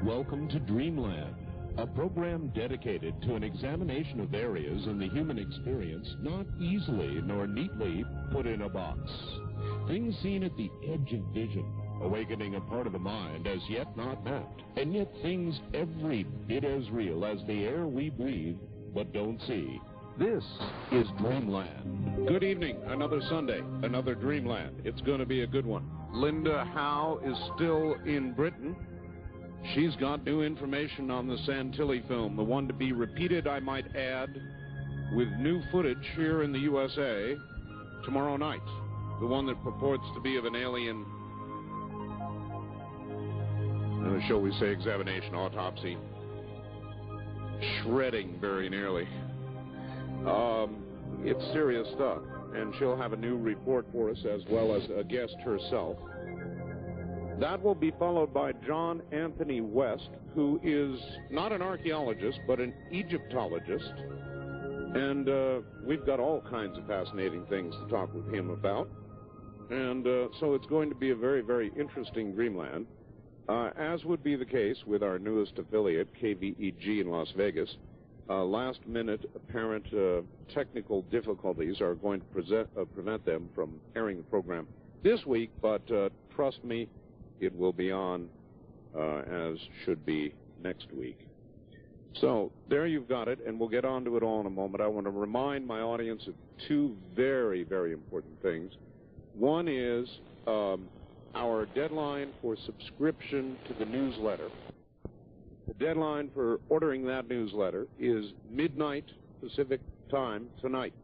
Welcome to Dreamland, a program dedicated to an examination of areas in the human experience not easily nor neatly put in a box. Things seen at the edge of vision, awakening a part of the mind as yet not mapped, and yet things every bit as real as the air we breathe but don't see. This is Dreamland. Good evening. Another Sunday, another Dreamland. It's going to be a good one. Linda Howe is still in Britain. She's got new information on the Santilli film, the one to be repeated, I might add, with new footage here in the USA tomorrow night. The one that purports to be of an alien, shall we say, examination, autopsy, shredding very nearly. It's serious stuff, and she'll have a new report for us as well as a guest herself. That will be followed by John Anthony West, who is not an archaeologist, but an Egyptologist. And we've got all kinds of fascinating things to talk with him about. And so it's going to be a very, very interesting Dreamland, as would be the case with our newest affiliate, KVEG in Las Vegas. Last-minute apparent technical difficulties are going to prevent them from airing the program this week, but trust me, it will be on as should be next week. So there you've got it, and we'll get on to it all in a moment. I want to remind my audience of two very, very important things. One is our deadline for subscription to the newsletter. The deadline for ordering that newsletter is midnight Pacific time tonight,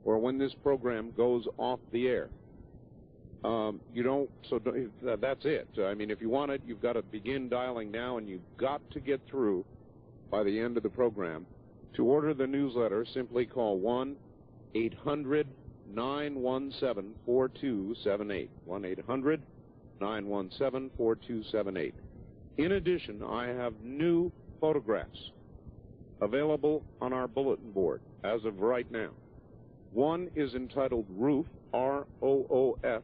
or when this program goes off the air. That's it. I mean, if you want it, you've got to begin dialing now, and you've got to get through by the end of the program. To order the newsletter, simply call 1-800-917-4278. 1-800-917-4278. In addition, I have new photographs available on our bulletin board as of right now. One is entitled Roof, ROOF.GIF.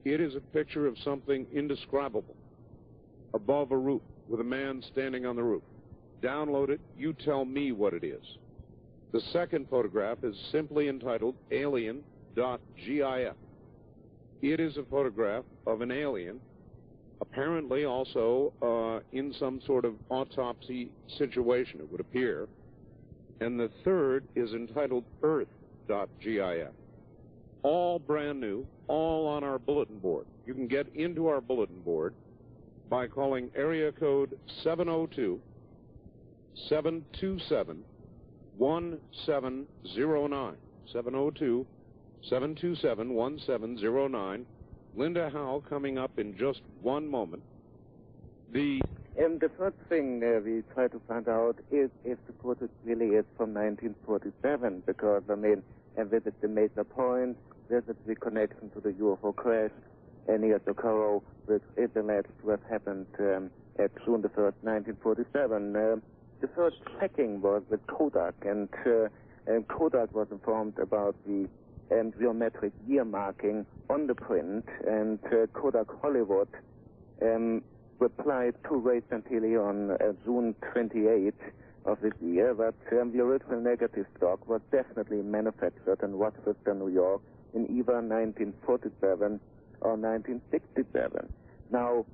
It is a picture of something indescribable above a roof with a man standing on the roof. Download it. You tell me what it is. The second photograph is simply entitled Alien.GIF. It is a photograph of an alien, apparently also in some sort of autopsy situation, it would appear. And the third is entitled Earth.GIF. All brand new, all on our bulletin board. You can get into our bulletin board by calling area code 702-727-1709. 702-727-1709. Linda Howe coming up in just one moment. The first thing we try to find out is if the footage really is from 1947, because, I mean, visit the major point, visit the connection to the UFO crash near Socorro, which is alleged to have happened at June the 1st, 1947. The first checking was with Kodak, and Kodak was informed about the geometric year marking on the print, and Kodak Hollywood replied to Ray Santilli on June 28th of this year that the original negative stock was definitely manufactured in Rochester, New York in either 1947 or 1967. Now,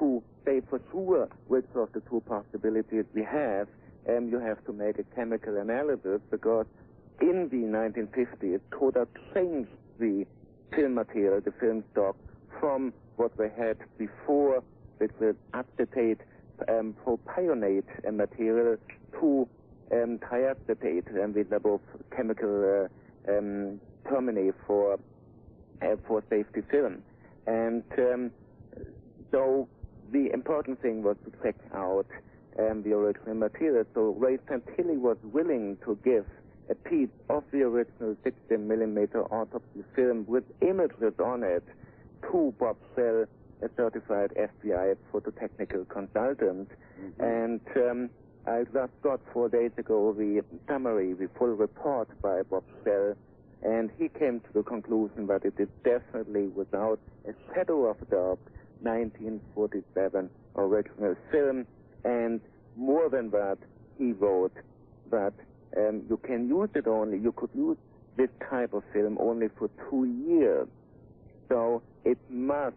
to say for sure which of the two possibilities we have, you have to make a chemical analysis, because in the 1950s, Kodak changed the film material, the film stock, from what they had before, which was acetate propionate material, to triacetate with both chemical terminae for safety film. And so the important thing was to check out the original material. So Ray Santilli was willing to give a piece of the original 16mm autopsy film with images on it to Bob Shell, a certified FBI phototechnical consultant. And I just got 4 days ago the summary, the full report by Bob Shell, and he came to the conclusion that it is definitely, without a shadow of a doubt, 1947 original film. And more than that, he wrote that you can use it only, you could use this type of film only for 2 years. So it must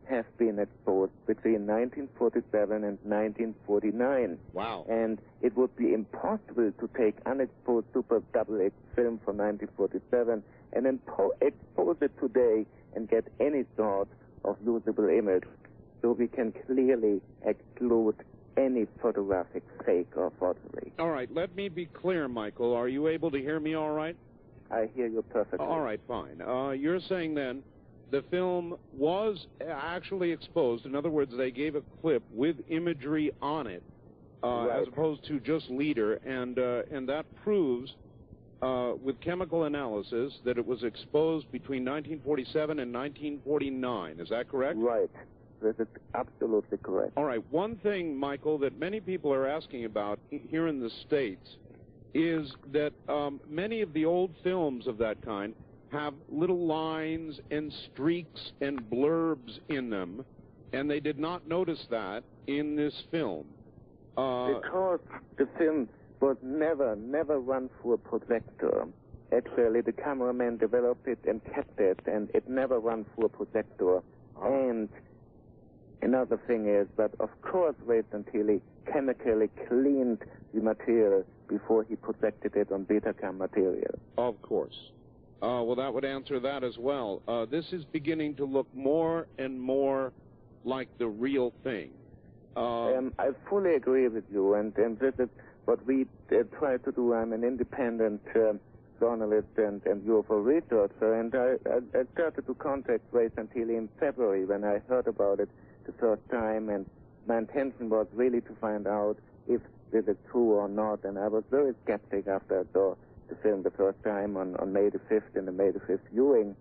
have been exposed between 1947 and 1949. Wow. And it would be impossible to take unexposed Super Double-X film from 1947 and then expose it today and get any sort of usable image. So we can clearly exclude any photographic fake or forgery. All right, let me be clear, Michael. Are you able to hear me all right? I hear you perfectly. All right, fine. You're saying then the film was actually exposed. In other words, they gave a clip with imagery on it, Right. as opposed to just leader, and that proves, with chemical analysis, that it was exposed between 1947 and 1949. Is that correct? Right. This is absolutely correct. All right. One thing, Michael, that many people are asking about here in the States is that many of the old films of that kind have little lines and streaks and blurbs in them, and they did not notice that in this film. Because the film was never run through a projector. Actually, the cameraman developed it and kept it, and it never ran through a projector. And another thing is that, of course, Ray Santilli chemically cleaned the material before he projected it on Betacam material. Of course. Well, that would answer that as well. This is beginning to look more and more like the real thing. I fully agree with you, and this is what we try to do. I'm an independent journalist and UFO researcher, and I started to contact Ray Santilli in February when I heard about it the first time, and my intention was really to find out if this is true or not, and I was very skeptic after I saw the film the first time on May the 5th in the May the 5th viewing,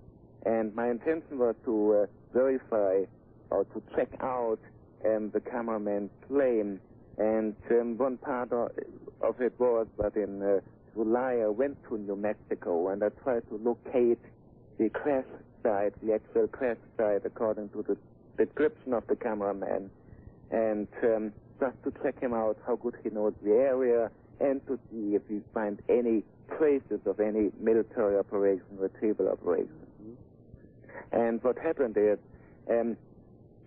and my intention was to verify or to check out the cameraman's claim, and one part of it was that in July I went to New Mexico and I tried to locate the crash site, the actual crash site according to the description of the cameraman, and just to check him out, how good he knows the area, and to see if we find any traces of any military operation, retrieval operation. Mm-hmm. And what happened is,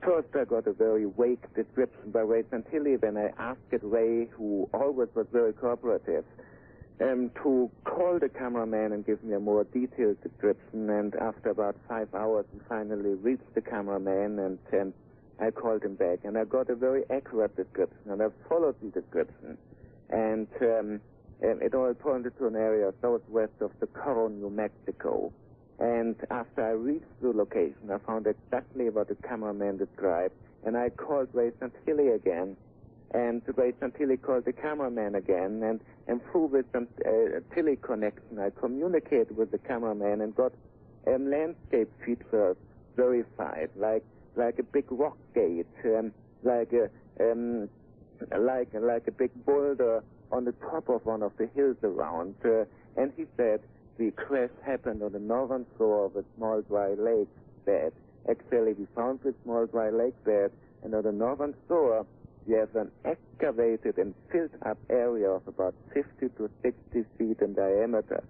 first I got a very vague description by Ray Santilli when I asked Ray, who always was very cooperative, to call the cameraman and give me a more detailed description. And after about 5 hours, we finally reached the cameraman, and I called him back, and I got a very accurate description, and I followed the description. And it all pointed to an area southwest of Socorro, New Mexico. And after I reached the location, I found exactly what the cameraman described, and I called Ray Santilli again, and Ray Santilli called the cameraman again, and through this Santilli connection, I communicated with the cameraman and got landscape features verified, like a big rock gate, like a big boulder on the top of one of the hills around. And he said the crash happened on the northern shore of a small dry lake bed. Actually, we found this small dry lake bed, and on the northern shore, we have an excavated and filled up area of about 50 to 60 feet in diameter.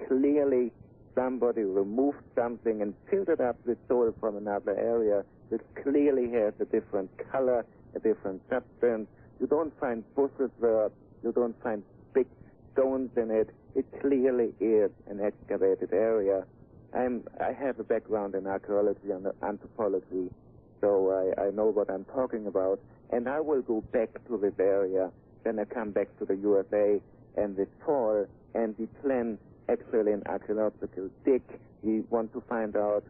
Clearly, somebody removed something and filled it up with soil from another area, which clearly has a different color, a different substance. You don't find bushes there, you don't find big stones in it. It clearly is an excavated area. I have a background in archaeology and anthropology, so I know what I'm talking about. And I will go back to this area when I come back to the USA and this fall, and we plan actually an archaeological dig. We want to find out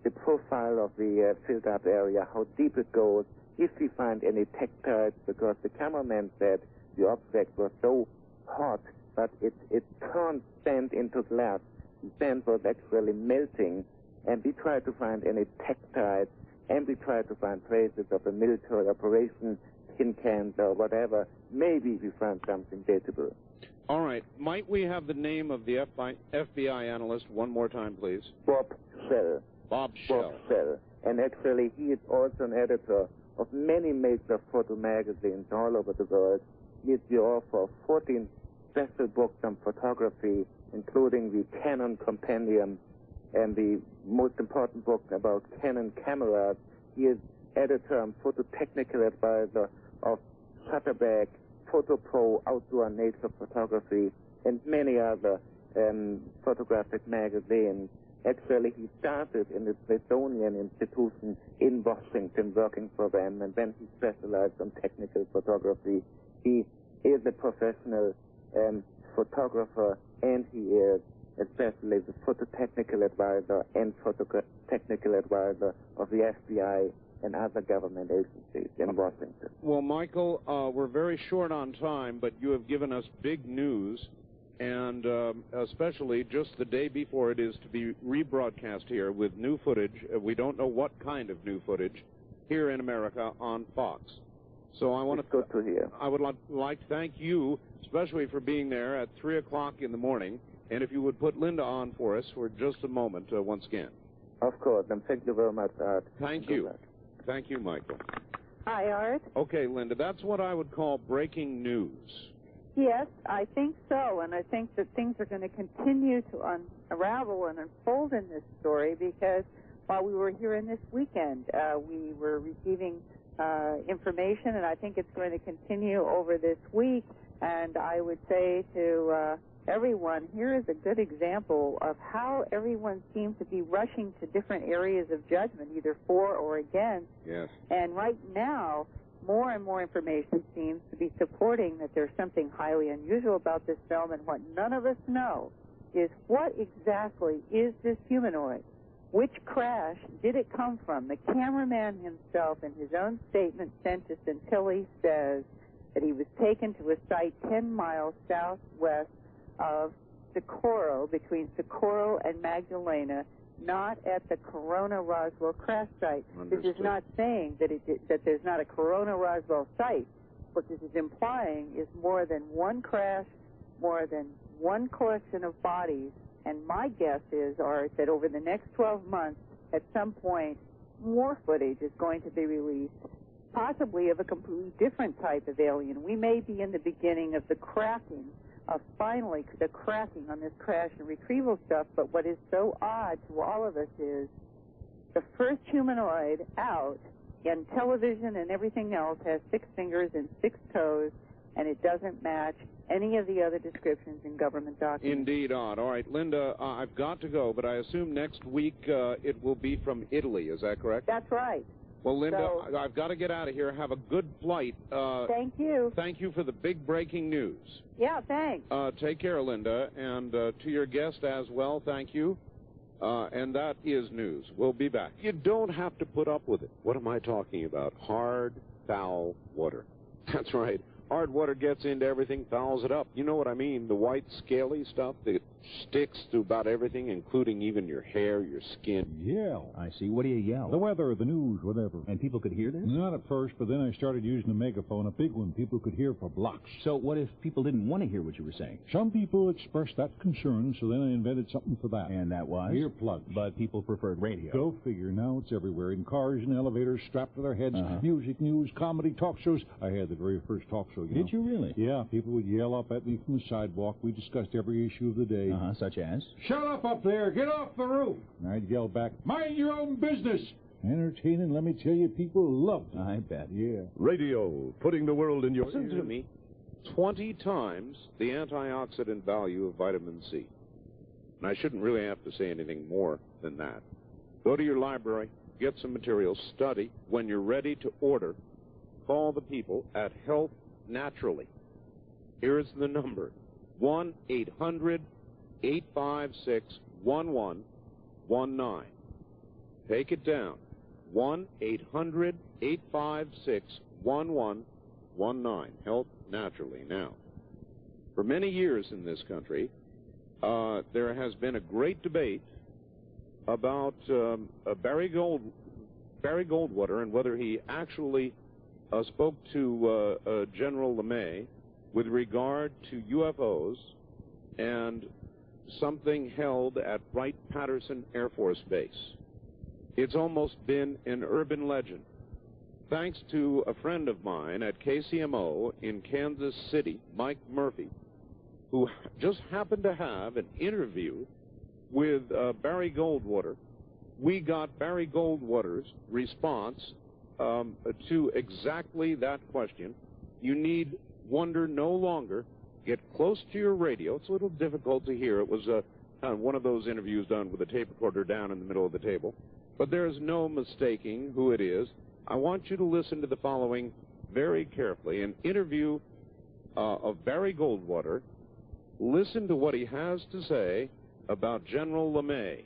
the profile of the filled-up area, how deep it goes, if we find any tactiles, because the cameraman said the object was so hot that it turned sand into glass. The sand was actually melting, and we tried to find any tactiles, and we tried to find traces of a military operation, tin cans or whatever. Maybe we found something dateable. All right. Might we have the name of the FBI analyst one more time, please? Bob Schell. Bob Schell. Bob Schell. And actually, he is also an editor of many major photo magazines all over the world. He's the author of 14 special books on photography, including the Canon Compendium and the most important book about Canon cameras. He is editor and photo technical advisor of Shutterback, Photo Pro, Outdoor Nature Photography, and many other photographic magazines. Actually, he started in the Smithsonian Institution in Washington working for them, and then he specialized on technical photography. He is a professional photographer, and he is especially the photo technical advisor and photo technical advisor of the FBI and other government agencies in Washington. Well, Michael, we're very short on time, but you have given us big news, and especially just the day before it is to be rebroadcast here with new footage. We don't know what kind of new footage here in America on Fox. So I want It's good to hear. I would like to thank you, especially for being there at 3 o'clock in the morning. And if you would put Linda on for us for just a moment, once again. Of course, and thank you very much, Art. Thank you. Thank you, Michael. Hi, Art. Okay, Linda, that's what I would call breaking news. Yes, I think so, and I think that things are going to continue to unravel and unfold in this story because while we were here in this weekend, we were receiving information, and I think it's going to continue over this week. And I would say to everyone, here is a good example of how everyone seems to be rushing to different areas of judgment, either for or against. Yes. And right now, more and more information seems to be supporting that there's something highly unusual about this film, and what none of us know is what exactly is this humanoid? Which crash did it come from? The cameraman himself, in his own statement sent to Santilli, says that he was taken to a site 10 miles southwest of Socorro, between Socorro and Magdalena, not at the Corona Roswell crash site. Understood. This is not saying that that there's not a Corona Roswell site. What this is implying is more than one crash, more than one collection of bodies, and my guess is, Art, that over the next 12 months, at some point, more footage is going to be released, possibly of a completely different type of alien. We may be in the beginning of the cracking, of finally the cracking on this crash and retrieval stuff, but what is so odd to all of us is the first humanoid out in television and everything else has 6 fingers and 6 toes, and it doesn't match any of the other descriptions in government documents. Indeed odd. All right, Linda, I've got to go, but I assume next week it will be from Italy. Is that correct? That's right. Well, Linda, I've got to get out of here. Have a good flight. Thank you. Thank you for the big breaking news. Yeah, thanks. Take care, Linda, and to your guest as well, thank you. And that is news. We'll be back. You don't have to put up with it. What am I talking about? Hard, foul water. That's right. Hard water gets into everything, fouls it up. You know what I mean? The white, scaly stuff that sticks to about everything, including even your hair, your skin. Yell. I see. What do you yell? The weather, the news, whatever. And people could hear this? Not at first, but then I started using a megaphone, a big one. People could hear for blocks. So what if people didn't want to hear what you were saying? Some people expressed that concern, so then I invented something for that. And that was? Earplugs. But people preferred radio. Go figure. Now it's everywhere. In cars and elevators, strapped to their heads. Music, news, comedy, talk shows. I had the very first talk show, Did you really? Yeah, people would yell up at me from the sidewalk. We discussed every issue of the day. Such as? Shut up there! Get off the roof! And I'd yell back, mind your own business! Entertaining, let me tell you, people loved it. I bet. Yeah. Radio, putting the world in your... Listen to me. 20 times the antioxidant value of vitamin C. And I shouldn't really have to say anything more than that. Go to your library, get some materials, study. When you're ready to order, call the people at Health Naturally. Here's the number, 1-800-856-1119. Take it down, 1-800-856-1119. Health Naturally. Now, for many years in this country, there has been a great debate about Barry Goldwater and whether he actually spoke to General LeMay with regard to UFOs and something held at Wright-Patterson Air Force Base. It's almost been an urban legend thanks to a friend of mine at KCMO in Kansas City, Mike Murphy, who just happened to have an interview with Barry Goldwater. We got Barry Goldwater's response to exactly that question. You need wonder no longer. Get close to your radio. It's a little difficult to hear. It was kind of one of those interviews done with a tape recorder down in the middle of the table. But there's no mistaking who it is. I want you to listen to the following very carefully. An interview of Barry Goldwater. Listen to what he has to say about General LeMay.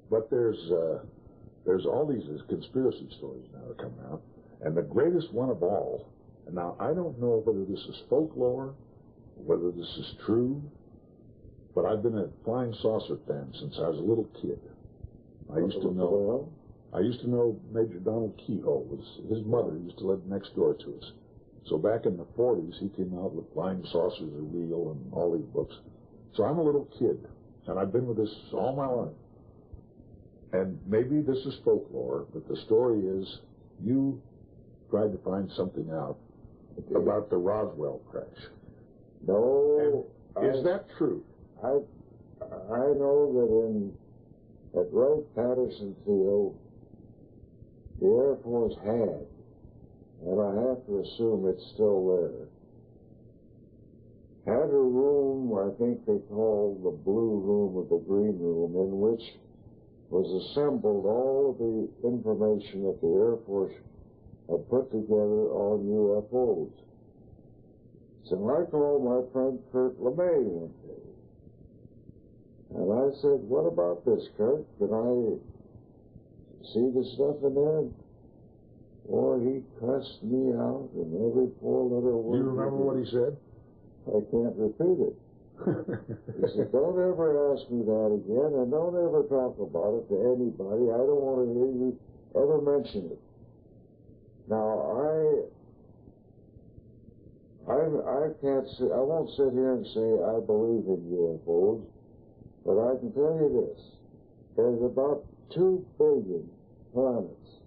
But there's all these conspiracy stories now that are coming out, and the greatest one of all, and now I don't know whether this is folklore, whether this is true, but I've been a flying saucer fan since I was a little kid. I used to know Major Donald Kehoe. His mother used to live next door to us. So back in the 40s, he came out with Flying Saucers Are Real and all these books. So I'm a little kid, and I've been with this all my life. And maybe this is folklore, but the story is you tried to find something out about the Roswell crash. No. Is that true? I know that at Wright-Patterson Field, the Air Force had, and I have to assume it's still there, had a room I think they called the Blue Room or the Green Room, in which was assembled all of the information that the Air Force had put together on UFOs. So I called my friend Kurt LeMay one day, and I said, "What about this, Kurt? Can I see the stuff in there?" Boy, he cussed me out in every four-letter word. Do you remember what he said? I can't repeat it. He said, "Don't ever ask me that again, and don't ever talk about it to anybody. I don't want to hear you ever mention it." Now, I can't say, I won't sit here and say I believe in UFOs, but I can tell you this. There's about 2 billion planets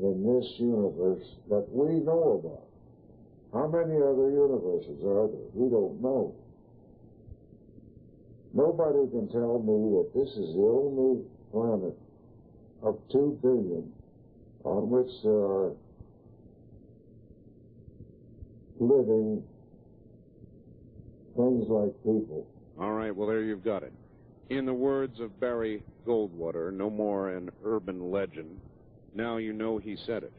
in this universe that we know about. How many other universes are there? We don't know. Nobody can tell me that this is the only planet of 2 billion on which there are living things like people. All right, well, there you've got it. In the words of Barry Goldwater, no more an urban legend. Now you know he said it.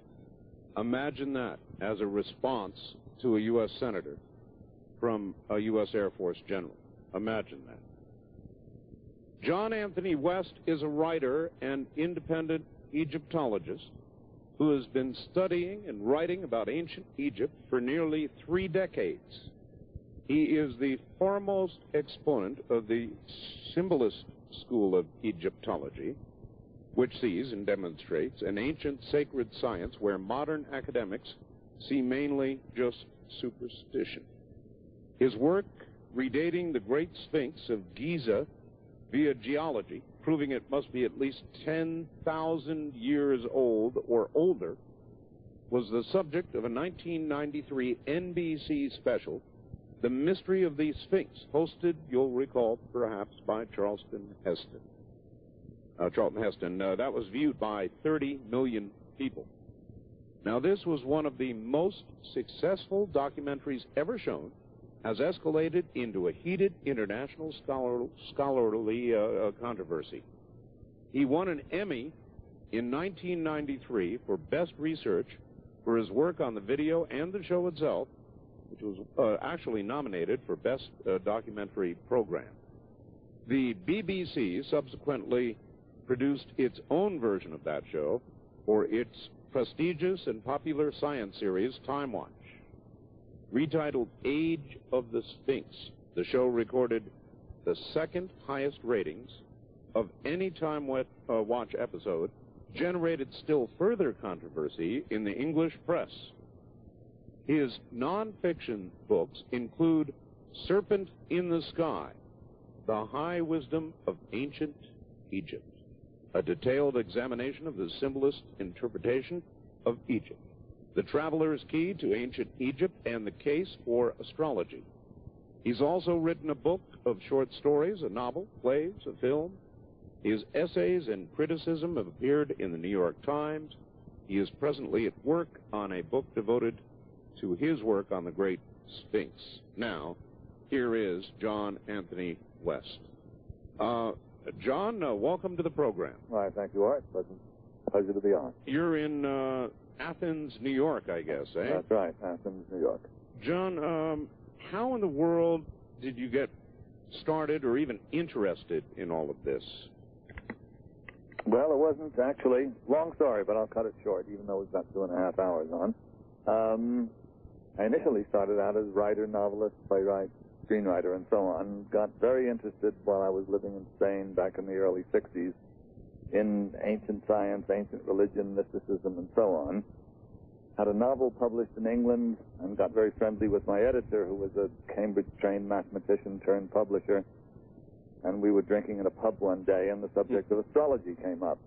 Imagine that as a response to a U.S. senator from a U.S. Air Force general. Imagine that. John Anthony West is a writer and independent Egyptologist who has been studying and writing about ancient Egypt for nearly 3 decades. He is the foremost exponent of the symbolist school of Egyptology, which sees and demonstrates an ancient sacred science where modern academics see mainly just superstition. His work redating the Great Sphinx of Giza via geology, proving it must be at least 10,000 years old or older, was the subject of a 1993 NBC special, The Mystery of the Sphinx, hosted, you'll recall, perhaps, by Charlton Heston. That was viewed by 30 million people. Now, this was one of the most successful documentaries ever shown, has escalated into a heated international scholarly controversy. He won an Emmy in 1993 for Best Research for his work on the video and the show itself, which was actually nominated for Best Documentary Program. The BBC subsequently produced its own version of that show for its prestigious and popular science series, Time Watch. Retitled Age of the Sphinx, the show recorded the 2nd highest ratings of any Time Watch episode, generated still further controversy in the English press. His nonfiction books include Serpent in the Sky, The High Wisdom of Ancient Egypt, a detailed examination of the symbolist interpretation of Egypt. The Traveler's Key to Ancient Egypt, and The Case for Astrology. He's also written a book of short stories, a novel, plays, a film. His essays and criticism have appeared in the New York Times. He is presently at work on a book devoted to his work on the Great Sphinx. Now, here is John Anthony West. John, welcome to the program. All right, thank you, Art. Pleasure to be on. You're in Athens, New York, I guess, eh? That's right, Athens, New York. John, how in the world did you get started or even interested in all of this? Well, it wasn't actually, long story, but I'll cut it short, even though we've got 2.5 hours on. I initially started out as writer, novelist, playwright, screenwriter, and so on. Got very interested while I was living in Spain back in the early 60s in ancient science, ancient religion, mysticism, and so on. Had a novel published in England and got very friendly with my editor, who was a Cambridge-trained mathematician turned publisher. And we were drinking in a pub one day, and the subject of astrology came up.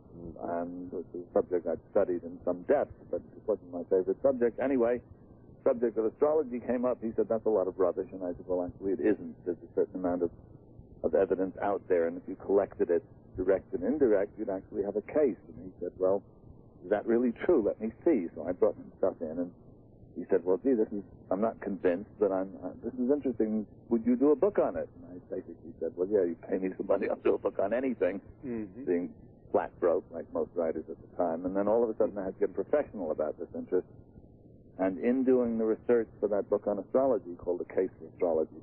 And it was a subject I'd studied in some depth, but it wasn't my favorite subject. Anyway, subject of astrology came up. He said, that's a lot of rubbish. And I said, well, actually, it isn't. There's a certain amount of evidence out there, and if you collected it, direct and indirect, you'd actually have a case. And he said, well, is that really true? Let me see. So I brought some stuff in, and he said, well, gee, I'm not convinced, but this is interesting. Would you do a book on it? And I basically said, well, yeah, you pay me some money, I'll do a book on anything, being flat broke, like most writers at the time. And then all of a sudden I had to get professional about this interest. And in doing the research for that book on astrology called The Case for Astrology,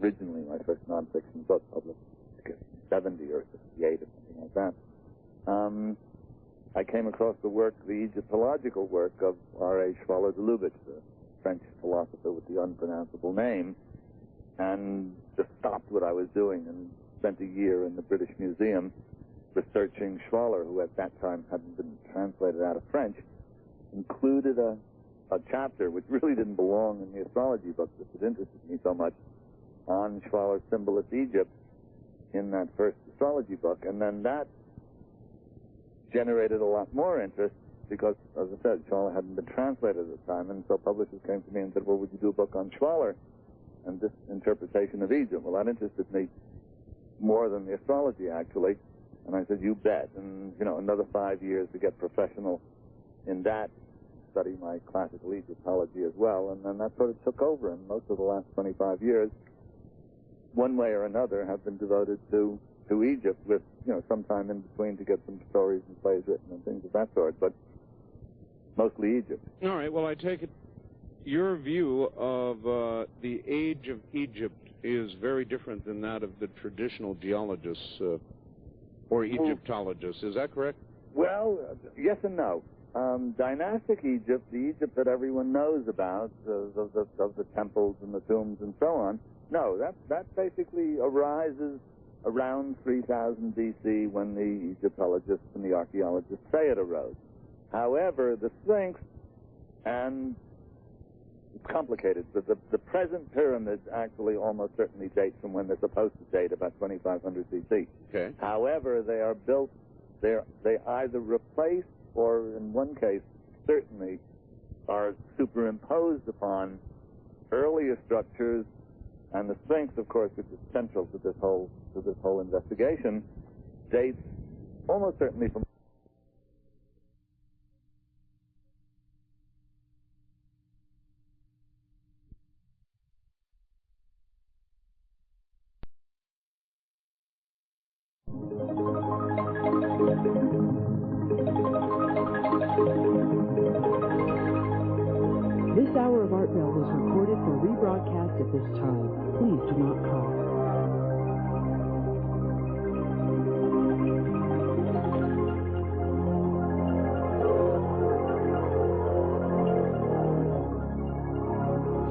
originally my first nonfiction book, published in 70 or 68 or something like that, I came across the Egyptological work of R.A. Schwaller de Lubitsch, the French philosopher with the unpronounceable name, and just stopped what I was doing and spent a year in the British Museum researching Schwaller, who at that time hadn't been translated out of French, included a chapter which really didn't belong in the astrology book, but it interested me so much, on Schwaller's Symbolist Egypt in that first astrology book, and then that generated a lot more interest because, as I said, Schwaller hadn't been translated at the time, and so publishers came to me and said, well, would you do a book on Schwaller and this interpretation of Egypt? Well, that interested me more than the astrology, actually, and I said, you bet. And, another 5 years to get professional in that, study my classical Egyptology as well, and then that sort of took over, and most of the last 25 years, one way or another, have been devoted to Egypt, with some time in between to get some stories and plays written and things of that sort, but mostly Egypt. All right, well, I take it your view of the age of Egypt is very different than that of the traditional geologists or Egyptologists. Is that correct? Well, yes and no. Dynastic Egypt, the Egypt that everyone knows about, of the temples and the tombs and so on, no, that basically arises around 3000 B.C. when the Egyptologists and the archaeologists say it arose. However, the Sphinx, and it's complicated, but the present pyramids actually almost certainly date from when they're supposed to date, about 2500 B.C. Okay. However, they are built, they either replace or, in one case, certainly are superimposed upon earlier structures, and the Sphinx, of course, which is central to this whole investigation, dates almost certainly from This hour of Art Bell was recorded for rebroadcast at this time. Please do not call.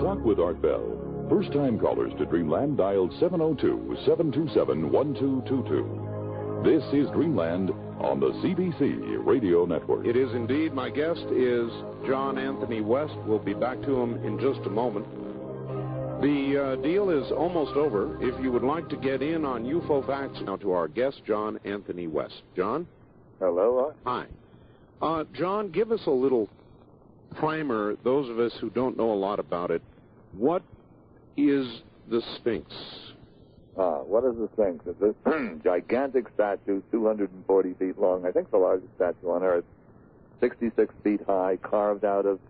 Talk with Art Bell. First-time callers to Dreamland dialed 702-727-1222. This is Dreamland on the CBC Radio Network. It is indeed. My guest is John Anthony West. We'll be back to him in just a moment. The deal is almost over. If you would like to get in on UFO facts, now to our guest, John Anthony West. John? Hello. Hi. John, give us a little primer, those of us who don't know a lot about it, what is the Sphinx? What is the Sphinx? It's a gigantic statue, 240 feet long. I think the largest statue on Earth, 66 feet high, carved out of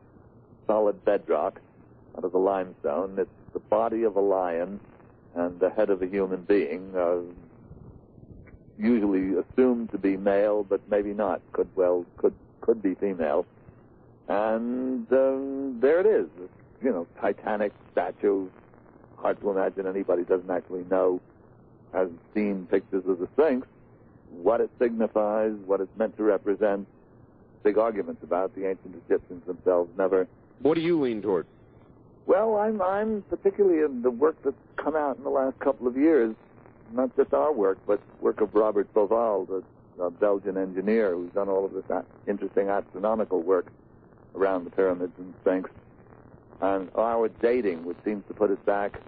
solid bedrock, out of the limestone. It's the body of a lion and the head of a human being, usually assumed to be male, but maybe not. Could be female. And there it is. Titanic statue. Hard to imagine anybody doesn't actually know, has seen pictures of the Sphinx, what it signifies, what it's meant to represent. Big arguments about. The ancient Egyptians themselves never. What do you lean toward? Well, I'm particularly in the work that's come out in the last couple of years, not just our work, but work of Robert Bauval, the Belgian engineer who's done all of this interesting astronomical work around the pyramids and Sphinx. And our dating, which seems to put us back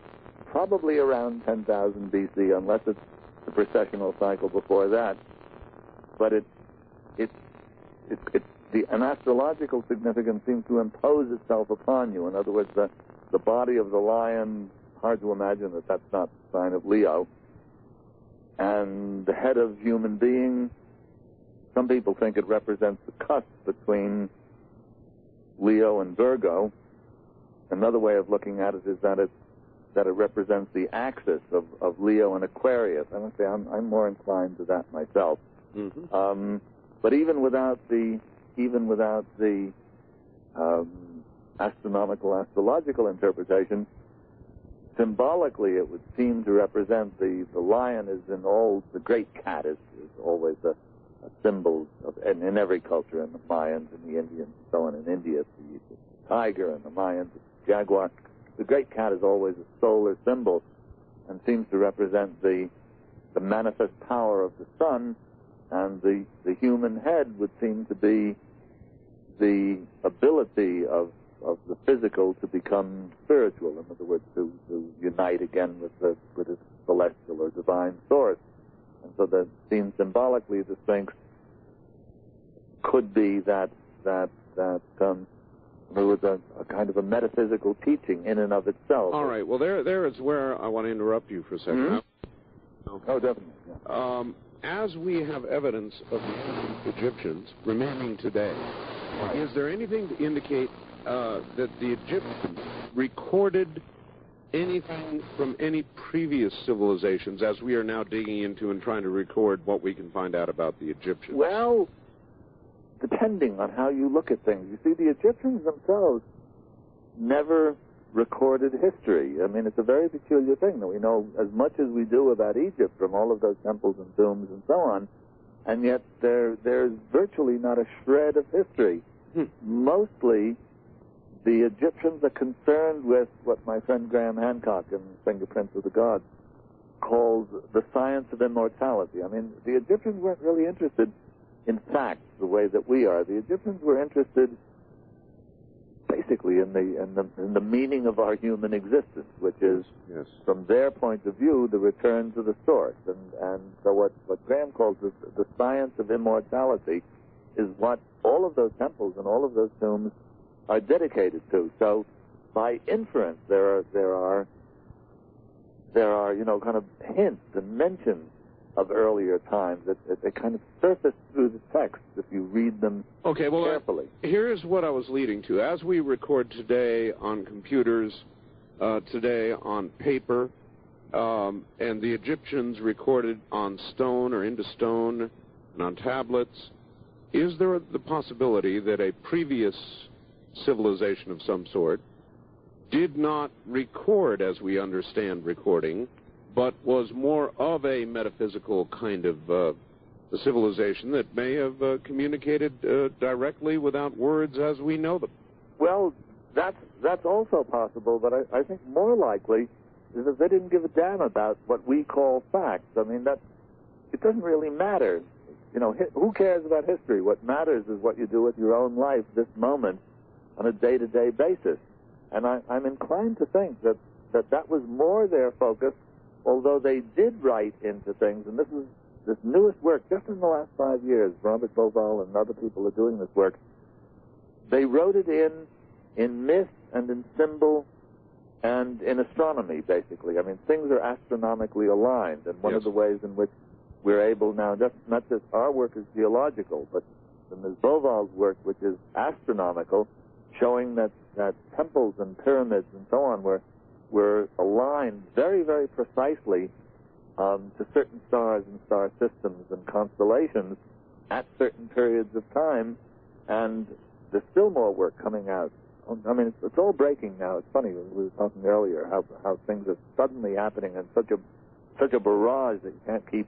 probably around 10,000 BC, unless it's the precessional cycle before that. But an astrological significance seems to impose itself upon you. In other words, the body of the lion, hard to imagine that that's not the sign of Leo. And the head of human being, some people think it represents the cusp between Leo and Virgo. Another way of looking at it is that it represents the axis of Leo and Aquarius. I must say I'm more inclined to that myself. Mm-hmm. But even without the astrological interpretation, symbolically it would seem to represent the lion is the great cat is always a symbol in every culture, in the Mayans and the Indians and so on. In India, it's the tiger, and the Mayans, it's the jaguar. The great cat is always a solar symbol and seems to represent the manifest power of the sun, and the human head would seem to be the ability of the physical to become spiritual. In other words, to unite again with its celestial or divine source. And so that seems symbolically the Sphinx could be that there was a kind of a metaphysical teaching in and of itself. All right. Well, there is where I want to interrupt you for a second. Mm-hmm. Oh, definitely. Yeah. As we have evidence of the ancient Egyptians remaining today, is there anything to indicate that the Egyptians recorded anything from any previous civilizations, as we are now digging into and trying to record what we can find out about the Egyptians? Well, depending on how you look at things. You see, the Egyptians themselves never recorded history. I mean, it's a very peculiar thing that we know as much as we do about Egypt from all of those temples and tombs and so on, and yet there's virtually not a shred of history. Mostly, the Egyptians are concerned with what my friend Graham Hancock in Fingerprints of the Gods calls the science of immortality. I mean, the Egyptians weren't really interested in facts the way that we are. The Egyptians were interested basically in the meaning of our human existence, which is, from their point of view, the return to the source. And so what Graham calls the science of immortality is what all of those temples and all of those tombs are dedicated to. So by inference, there are kind of hints and mentions of earlier times that they kind of surface through the text if you read them carefully. Here's what I was leading to. As we record today on computers, today on paper, and the Egyptians recorded on stone or into stone and on tablets, is there the possibility that a previous civilization of some sort did not record as we understand recording, but was more of a metaphysical kind of a civilization that may have communicated directly without words as we know them? Well, that's also possible, but I think more likely is that they didn't give a damn about what we call facts. I mean, it doesn't really matter. You know, who cares about history? What matters is what you do with your own life this moment on a day-to-day basis. And I'm inclined to think that was more their focus, although they did write into things. And this newest work, just in the last 5 years, Robert Bauval and other people are doing this work. they wrote it in myth and in symbol and in astronomy, basically. I mean, things are astronomically aligned, and one of the ways in which we're able now, not just our work is geological, but Ms. Bovall's work, which is astronomical, showing that temples and pyramids and so on were aligned very, very precisely to certain stars and star systems and constellations at certain periods of time, and there's still more work coming out. I mean, it's all breaking now. It's funny, we were talking earlier how things are suddenly happening in such a barrage that you can't keep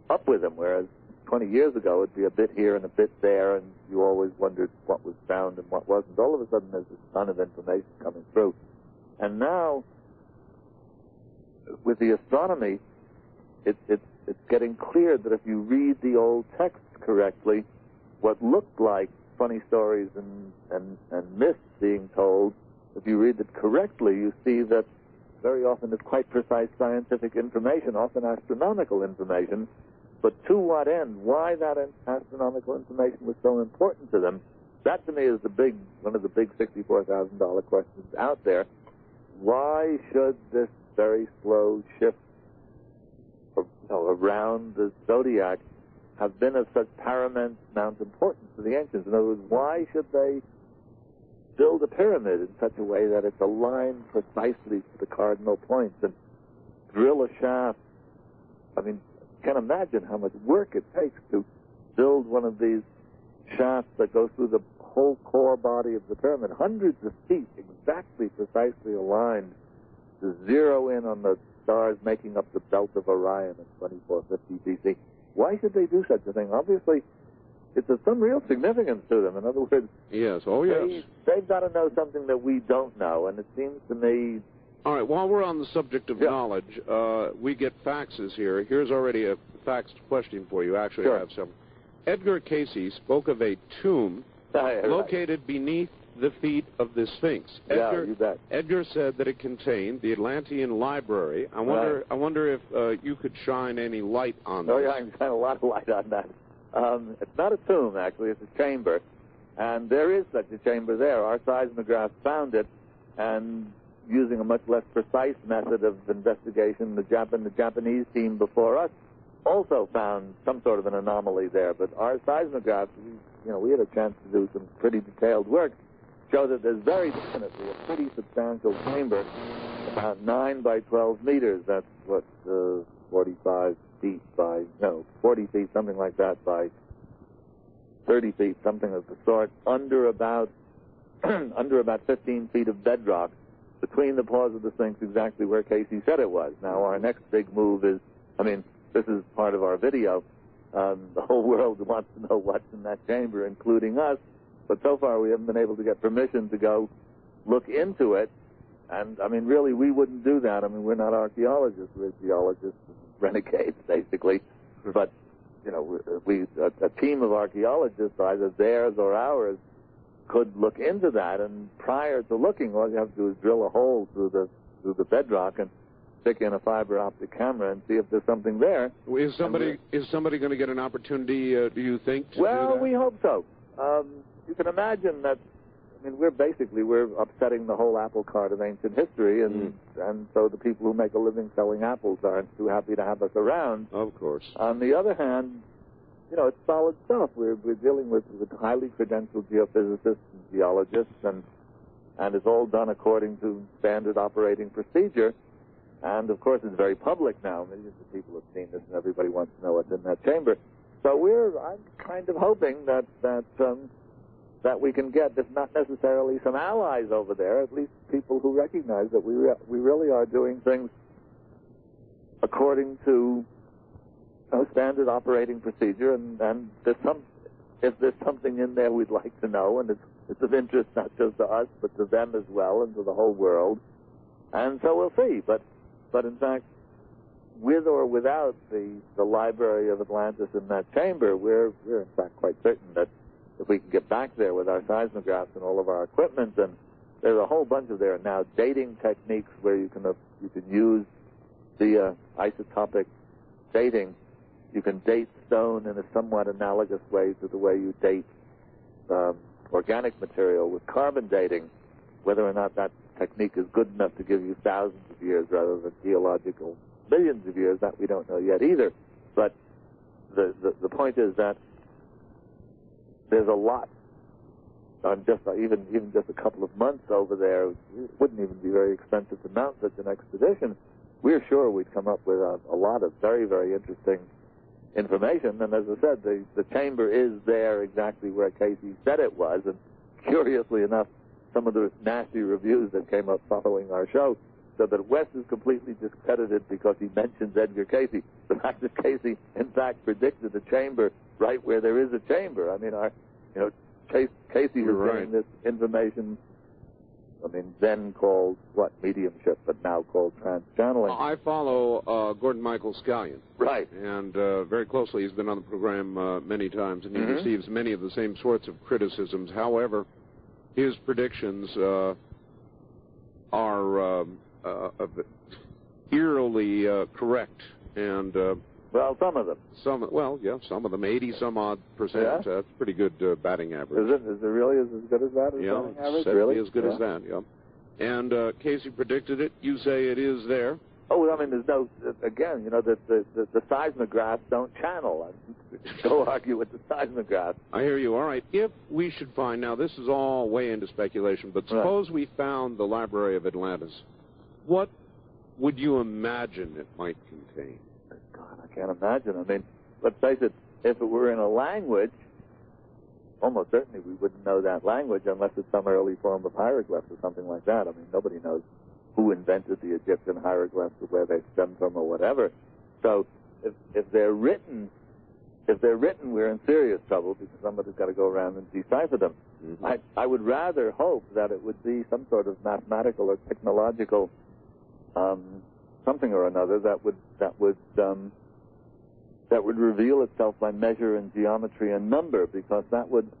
up with them, whereas 20 years ago it'd be a bit here and a bit there, and you always wondered what was found and what wasn't. All of a sudden there's this ton of information coming through. And now, with the astronomy, it's getting clear that if you read the old texts correctly, what looked like funny stories and myths being told, if you read it correctly, you see that very often it's quite precise scientific information, often astronomical information. But to what end? Why that astronomical information was so important to them? That, to me, is one of the big $64,000 questions out there. Why should this very slow shift around the zodiac have been of such paramount importance to the ancients? In other words, why should they build a pyramid in such a way that it's aligned precisely to the cardinal points and drill a shaft? I mean, you can imagine how much work it takes to build one of these shafts that goes through the whole core body of the pyramid, hundreds of feet, exactly precisely aligned to zero in on the stars making up the belt of Orion in 2450 BC. Why should they do such a thing? Obviously, it's of some real significance to them. In other words, they've got to know something that we don't know, and it seems to me... All right, while we're on the subject of knowledge, we get faxes here. Here's already a faxed question for you. Actually, I have some. Edgar Casey spoke of a tomb located beneath the feet of the Sphinx. You bet. Edgar said that it contained the Atlantean Library. I wonder if you could shine any light on this. Oh, yeah, I can shine a lot of light on that. It's not a tomb, actually. It's a chamber. And there is such a chamber there. Our seismographs found it, and using a much less precise method of investigation, the Japanese team before us also found some sort of an anomaly there. But our seismographs, we had a chance to do some pretty detailed work, show that there's very definitely a pretty substantial chamber, about 9 by 12 meters. That's what, 45 feet by, 40 feet, something like that, by 30 feet, something of the sort, under about 15 feet of bedrock, between the paws of the Sphinx, exactly where Casey said it was. Now, our next big move is, this is part of our video. The whole world wants to know what's in that chamber, including us. But so far, we haven't been able to get permission to go look into it. And, really, we wouldn't do that. We're not archaeologists. We're geologists, renegades, basically. But, a team of archaeologists, either theirs or ours, could look into that, and prior to looking, all you have to do is drill a hole through the bedrock and stick in a fiber optic camera and see if there's something there. Is somebody going to get an opportunity, do you think, to do that? We hope so. You can imagine that, we're upsetting the whole apple cart of ancient history, and so the people who make a living selling apples aren't too happy to have us around. Of course. On the other hand, it's solid stuff. We're dealing with highly credentialed geophysicists and geologists, and it's all done according to standard operating procedure. And, of course, it's very public now. Millions of people have seen this, and everybody wants to know what's in that chamber. So I'm kind of hoping that we can get, if not necessarily some allies over there, at least people who recognize that we really are doing things according to standard operating procedure, and if there's something in there we'd like to know, and it's of interest not just to us, but to them as well, and to the whole world. And so we'll see. But in fact, with or without the Library of Atlantis in that chamber, we're in fact quite certain that if we can get back there with our seismographs and all of our equipment, and there's a whole bunch of there now dating techniques where you can use the isotopic dating. You can date stone in a somewhat analogous way to the way you date organic material with carbon dating, whether or not that technique is good enough to give you thousands of years rather than geological billions of years, that we don't know yet either. But the point is that there's a lot on even just a couple of months over there. It wouldn't even be very expensive to mount such an expedition. We're sure we'd come up with a lot of very, very interesting information. And as I said, the chamber is there exactly where Casey said it was. And curiously enough, some of the nasty reviews that came up following our show said that West is completely discredited because he mentions Edgar Casey. The fact that Casey, in fact, predicted a chamber right where there is a chamber. I mean, Casey was getting this information, then called, mediumship, but now called trans-channeling. I follow Gordon Michael Scallion. Right. And very closely. He's been on the program many times, and he receives many of the same sorts of criticisms. However, his predictions are eerily correct. And well, some of them. Some of them, 80-some-odd%. Yeah? That's pretty good batting average. Is it really as good as that? Certainly as good as that, yeah. And Casey predicted it. You say it is there. Oh, I mean, there's no, again, the seismographs don't channel. Go argue with the seismographs. I hear you. All right. If we should find, now this is all way into speculation, but suppose we found the Library of Atlantis, what would you imagine it might contain? God, I can't imagine. I mean, let's face it, if it were in a language, almost certainly we wouldn't know that language unless it's some early form of hieroglyphs or something like that. I mean, nobody knows who invented the Egyptian hieroglyphs or where they stem from or whatever. So if they're written, we're in serious trouble because somebody's got to go around and decipher them. I would rather hope that it would be some sort of mathematical or technological something or another that would reveal itself by measure and geometry and number, because that would,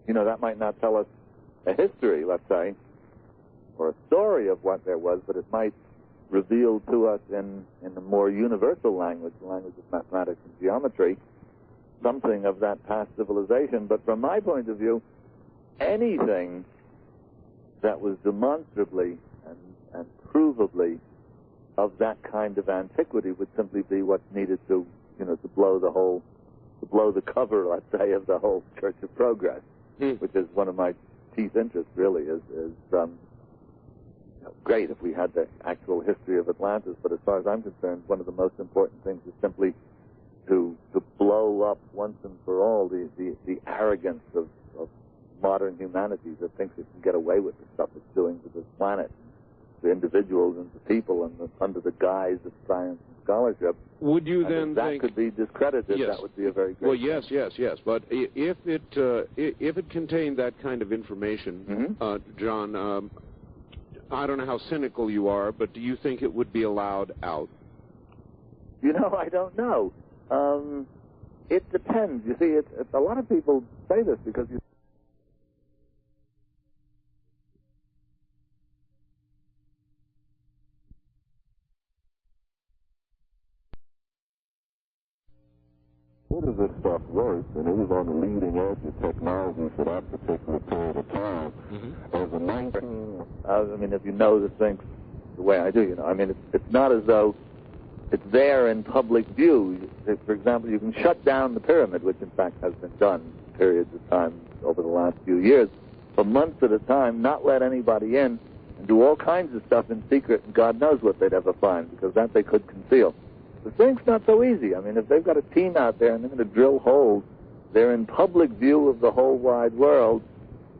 that might not tell us a history, let's say, or a story of what there was, but it might reveal to us in a more universal language, the language of mathematics and geometry, something of that past civilization. But from my point of view, anything that was demonstrably and provably of that kind of antiquity would simply be what's needed to blow the cover, let's say, of the whole Church of Progress, which is one of my chief interests, really, is great if we had the actual history of Atlantis, but as far as I'm concerned, one of the most important things is simply to blow up once and for all the arrogance of modern humanity that thinks it can get away with the stuff it's doing to this planet, the individuals and the people, and under the guise of science and scholarship. Would you then think that could be discredited? Yes. That would be a very great thing. Yes. But if it contained that kind of information, John, I don't know how cynical you are, but do you think it would be allowed out? I don't know. It depends. You see, a lot of people say this because What is this stuff worth? And it was on the leading edge of technology for that particular period of time. As a if you know the things the way I do, it's not as though it's there in public view. For example, you can shut down the pyramid, which in fact has been done periods of time over the last few years, for months at a time, not let anybody in, and do all kinds of stuff in secret, and God knows what they'd ever find, because that they could conceal. The thing's not so easy. If they've got a team out there and they're going to drill holes, they're in public view of the whole wide world,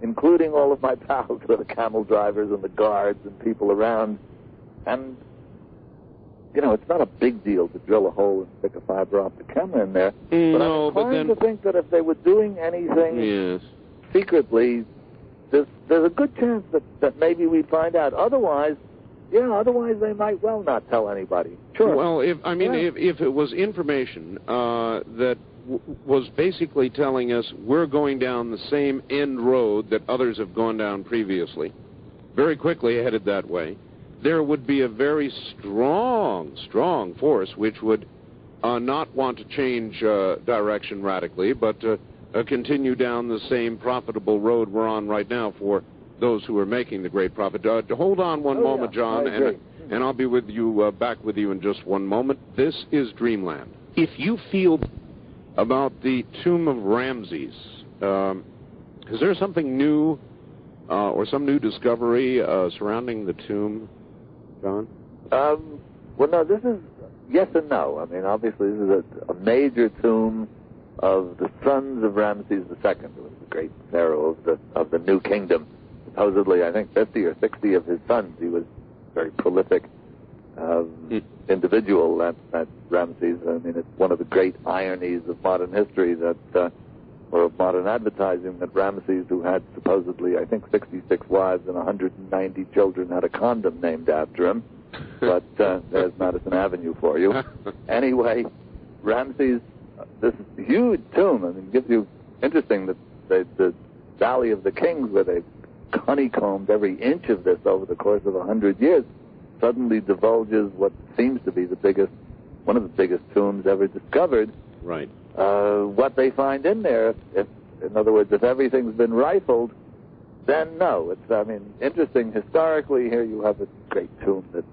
including all of my pals who are the camel drivers and the guards and people around. And, it's not a big deal to drill a hole and stick a fiber optic camera in there. But I'm inclined to think that if they were doing anything secretly, there's a good chance that maybe we'd find out. Otherwise they might well not tell anybody. Sure. Well, if it was information that was basically telling us we're going down the same end road that others have gone down previously, very quickly headed that way, there would be a very strong force which would not want to change direction radically, but continue down the same profitable road we're on right now for those who are making the great profit. Hold on one moment, John, and I'll be with you, back with you in just one moment. This is Dreamland. If you feel about the tomb of Ramses, is there something new or some new discovery surrounding the tomb, John? Well, no, this is yes and no. I mean, obviously, this is a major tomb of the sons of Ramses II, who was the great pharaoh of the New Kingdom. Supposedly, I think 50 or 60 of his sons. He was a very prolific individual, that Ramses. I mean, it's one of the great ironies of modern history or of modern advertising, that Ramses, who had supposedly, I think, 66 wives and 190 children, had a condom named after him. But there's Madison Avenue for you. Anyway, Ramses, this huge tomb, I mean, gives you, interesting that the Valley of the Kings, where they've honeycombed every inch of this over the course of 100 years, suddenly divulges what seems to be one of the biggest tombs ever discovered. Right. What they find in there, in other words, if everything's been rifled, then no. It's, I mean, interesting. Historically, here you have a great tomb that,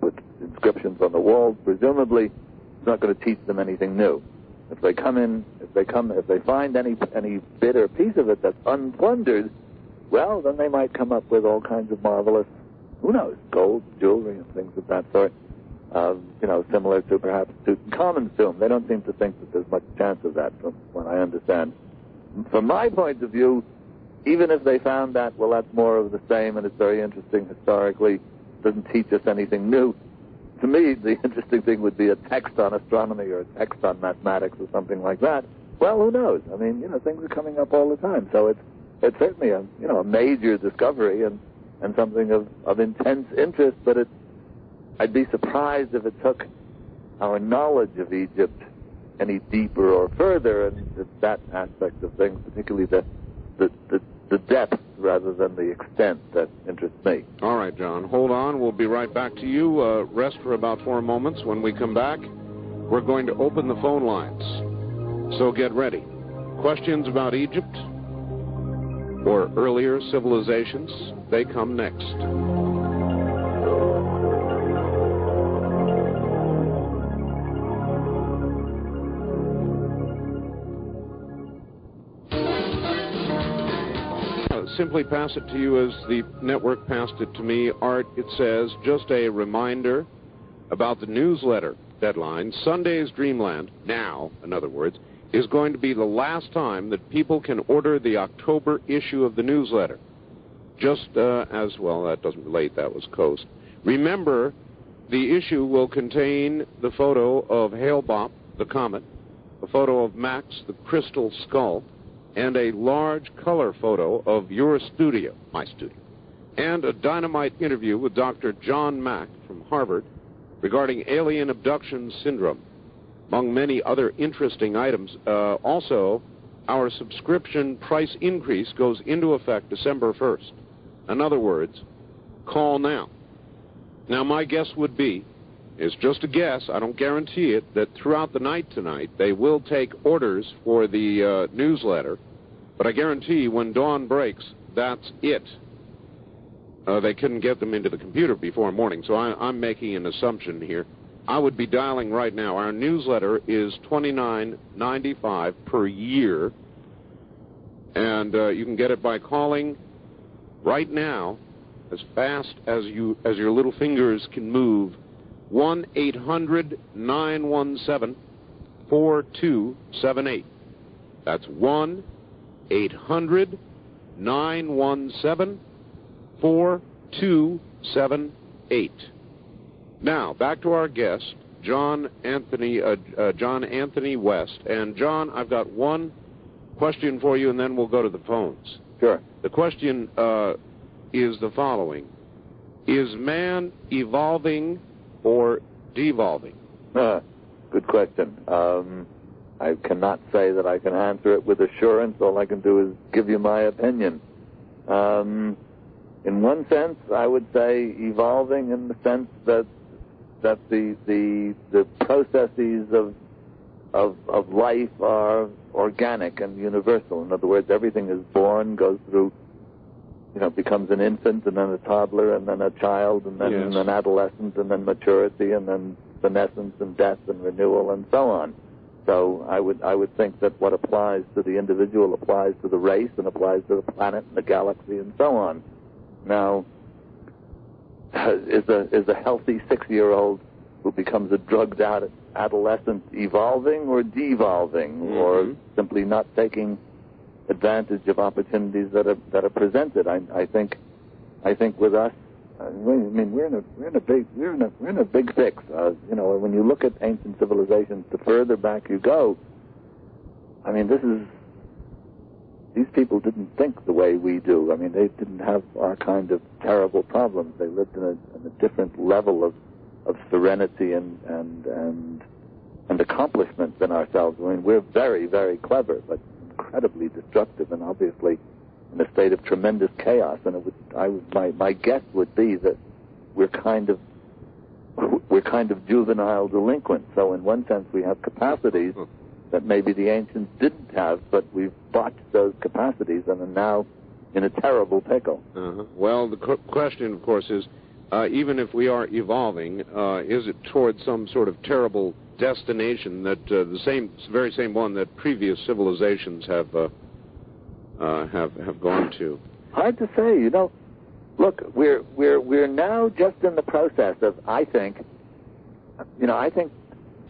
with inscriptions on the walls. Presumably, it's not going to teach them anything new. If they find any bit or piece of it that's unplundered, well, then they might come up with all kinds of marvelous, who knows, gold, jewelry, and things of that sort. Similar to perhaps Tutankhamun's tomb. They don't seem to think that there's much chance of that, from what I understand. From my point of view, even if they found that, well, that's more of the same, and it's very interesting historically, doesn't teach us anything new. To me, the interesting thing would be a text on astronomy or a text on mathematics or something like that. Well, who knows? I mean, things are coming up all the time. So it's certainly a major discovery and something of intense interest, but I'd be surprised if it took our knowledge of Egypt any deeper or further, and that aspect of things, particularly the depth rather than the extent, that interests me. All right, John. Hold on. We'll be right back to you. Rest for about 4 moments. When we come back, we're going to open the phone lines. So get ready. Questions about Egypt or earlier civilizations, they come next. Simply pass it to you as the network passed it to me. Art, it says, just a reminder about the newsletter deadline. Sunday's Dreamland, now, in other words, is going to be the last time that people can order the October issue of the newsletter. Just as, well, that doesn't relate, that was Coast. Remember, the issue will contain the photo of Hale-Bopp, the comet, a photo of Max, the crystal skull, and a large color photo of your studio, my studio, and a dynamite interview with Dr. John Mack from Harvard regarding alien abduction syndrome, among many other interesting items. Also, our subscription price increase goes into effect December 1st. In other words, call now. Now, my guess would be, it's just a guess, I don't guarantee it, that throughout the night tonight they will take orders for the newsletter, but I guarantee when dawn breaks, that's it. They couldn't get them into the computer before morning, so I'm making an assumption here. I would be dialing right now. Our newsletter is $29.95 per year, and you can get it by calling right now, as fast as your little fingers can move, 1-800-917-4278. That's 1-800-917-4278. Now, back to our guest, John Anthony West. And, John, I've got one question for you, and then we'll go to the phones. Sure. The question is the following. Is man evolving or devolving? Good question. I cannot say that I can answer it with assurance. All I can do is give you my opinion. In one sense, I would say evolving in the sense that the processes of life are organic and universal. In other words, everything is born, goes through, becomes an infant, and then a toddler, and then a child, and then an adolescent, and then maturity, and then senescence and death and renewal, and so on. So I would think that what applies to the individual applies to the race and applies to the planet and the galaxy and so on. Now, is a healthy 6-year-old who becomes a drugged out adolescent evolving or devolving, or simply not taking advantage of opportunities that are presented? I think with us, we're in a big fix. When you look at ancient civilizations, the further back you go, these people didn't think the way we do. They didn't have our kind of terrible problems. They lived in a different level of serenity and accomplishment than ourselves. We're very, very clever, but incredibly destructive, and obviously in a state of tremendous chaos. And my guess would be that we're kind of juvenile delinquents. So in one sense, we have capacities that maybe the ancients didn't have, but we've botched those capacities and are now in a terrible pickle. Well, the question, of course, is even if we are evolving, is it towards some sort of terrible destination that the very same one that previous civilizations have gone to? Hard to say. Look, we're now just in the process of, I think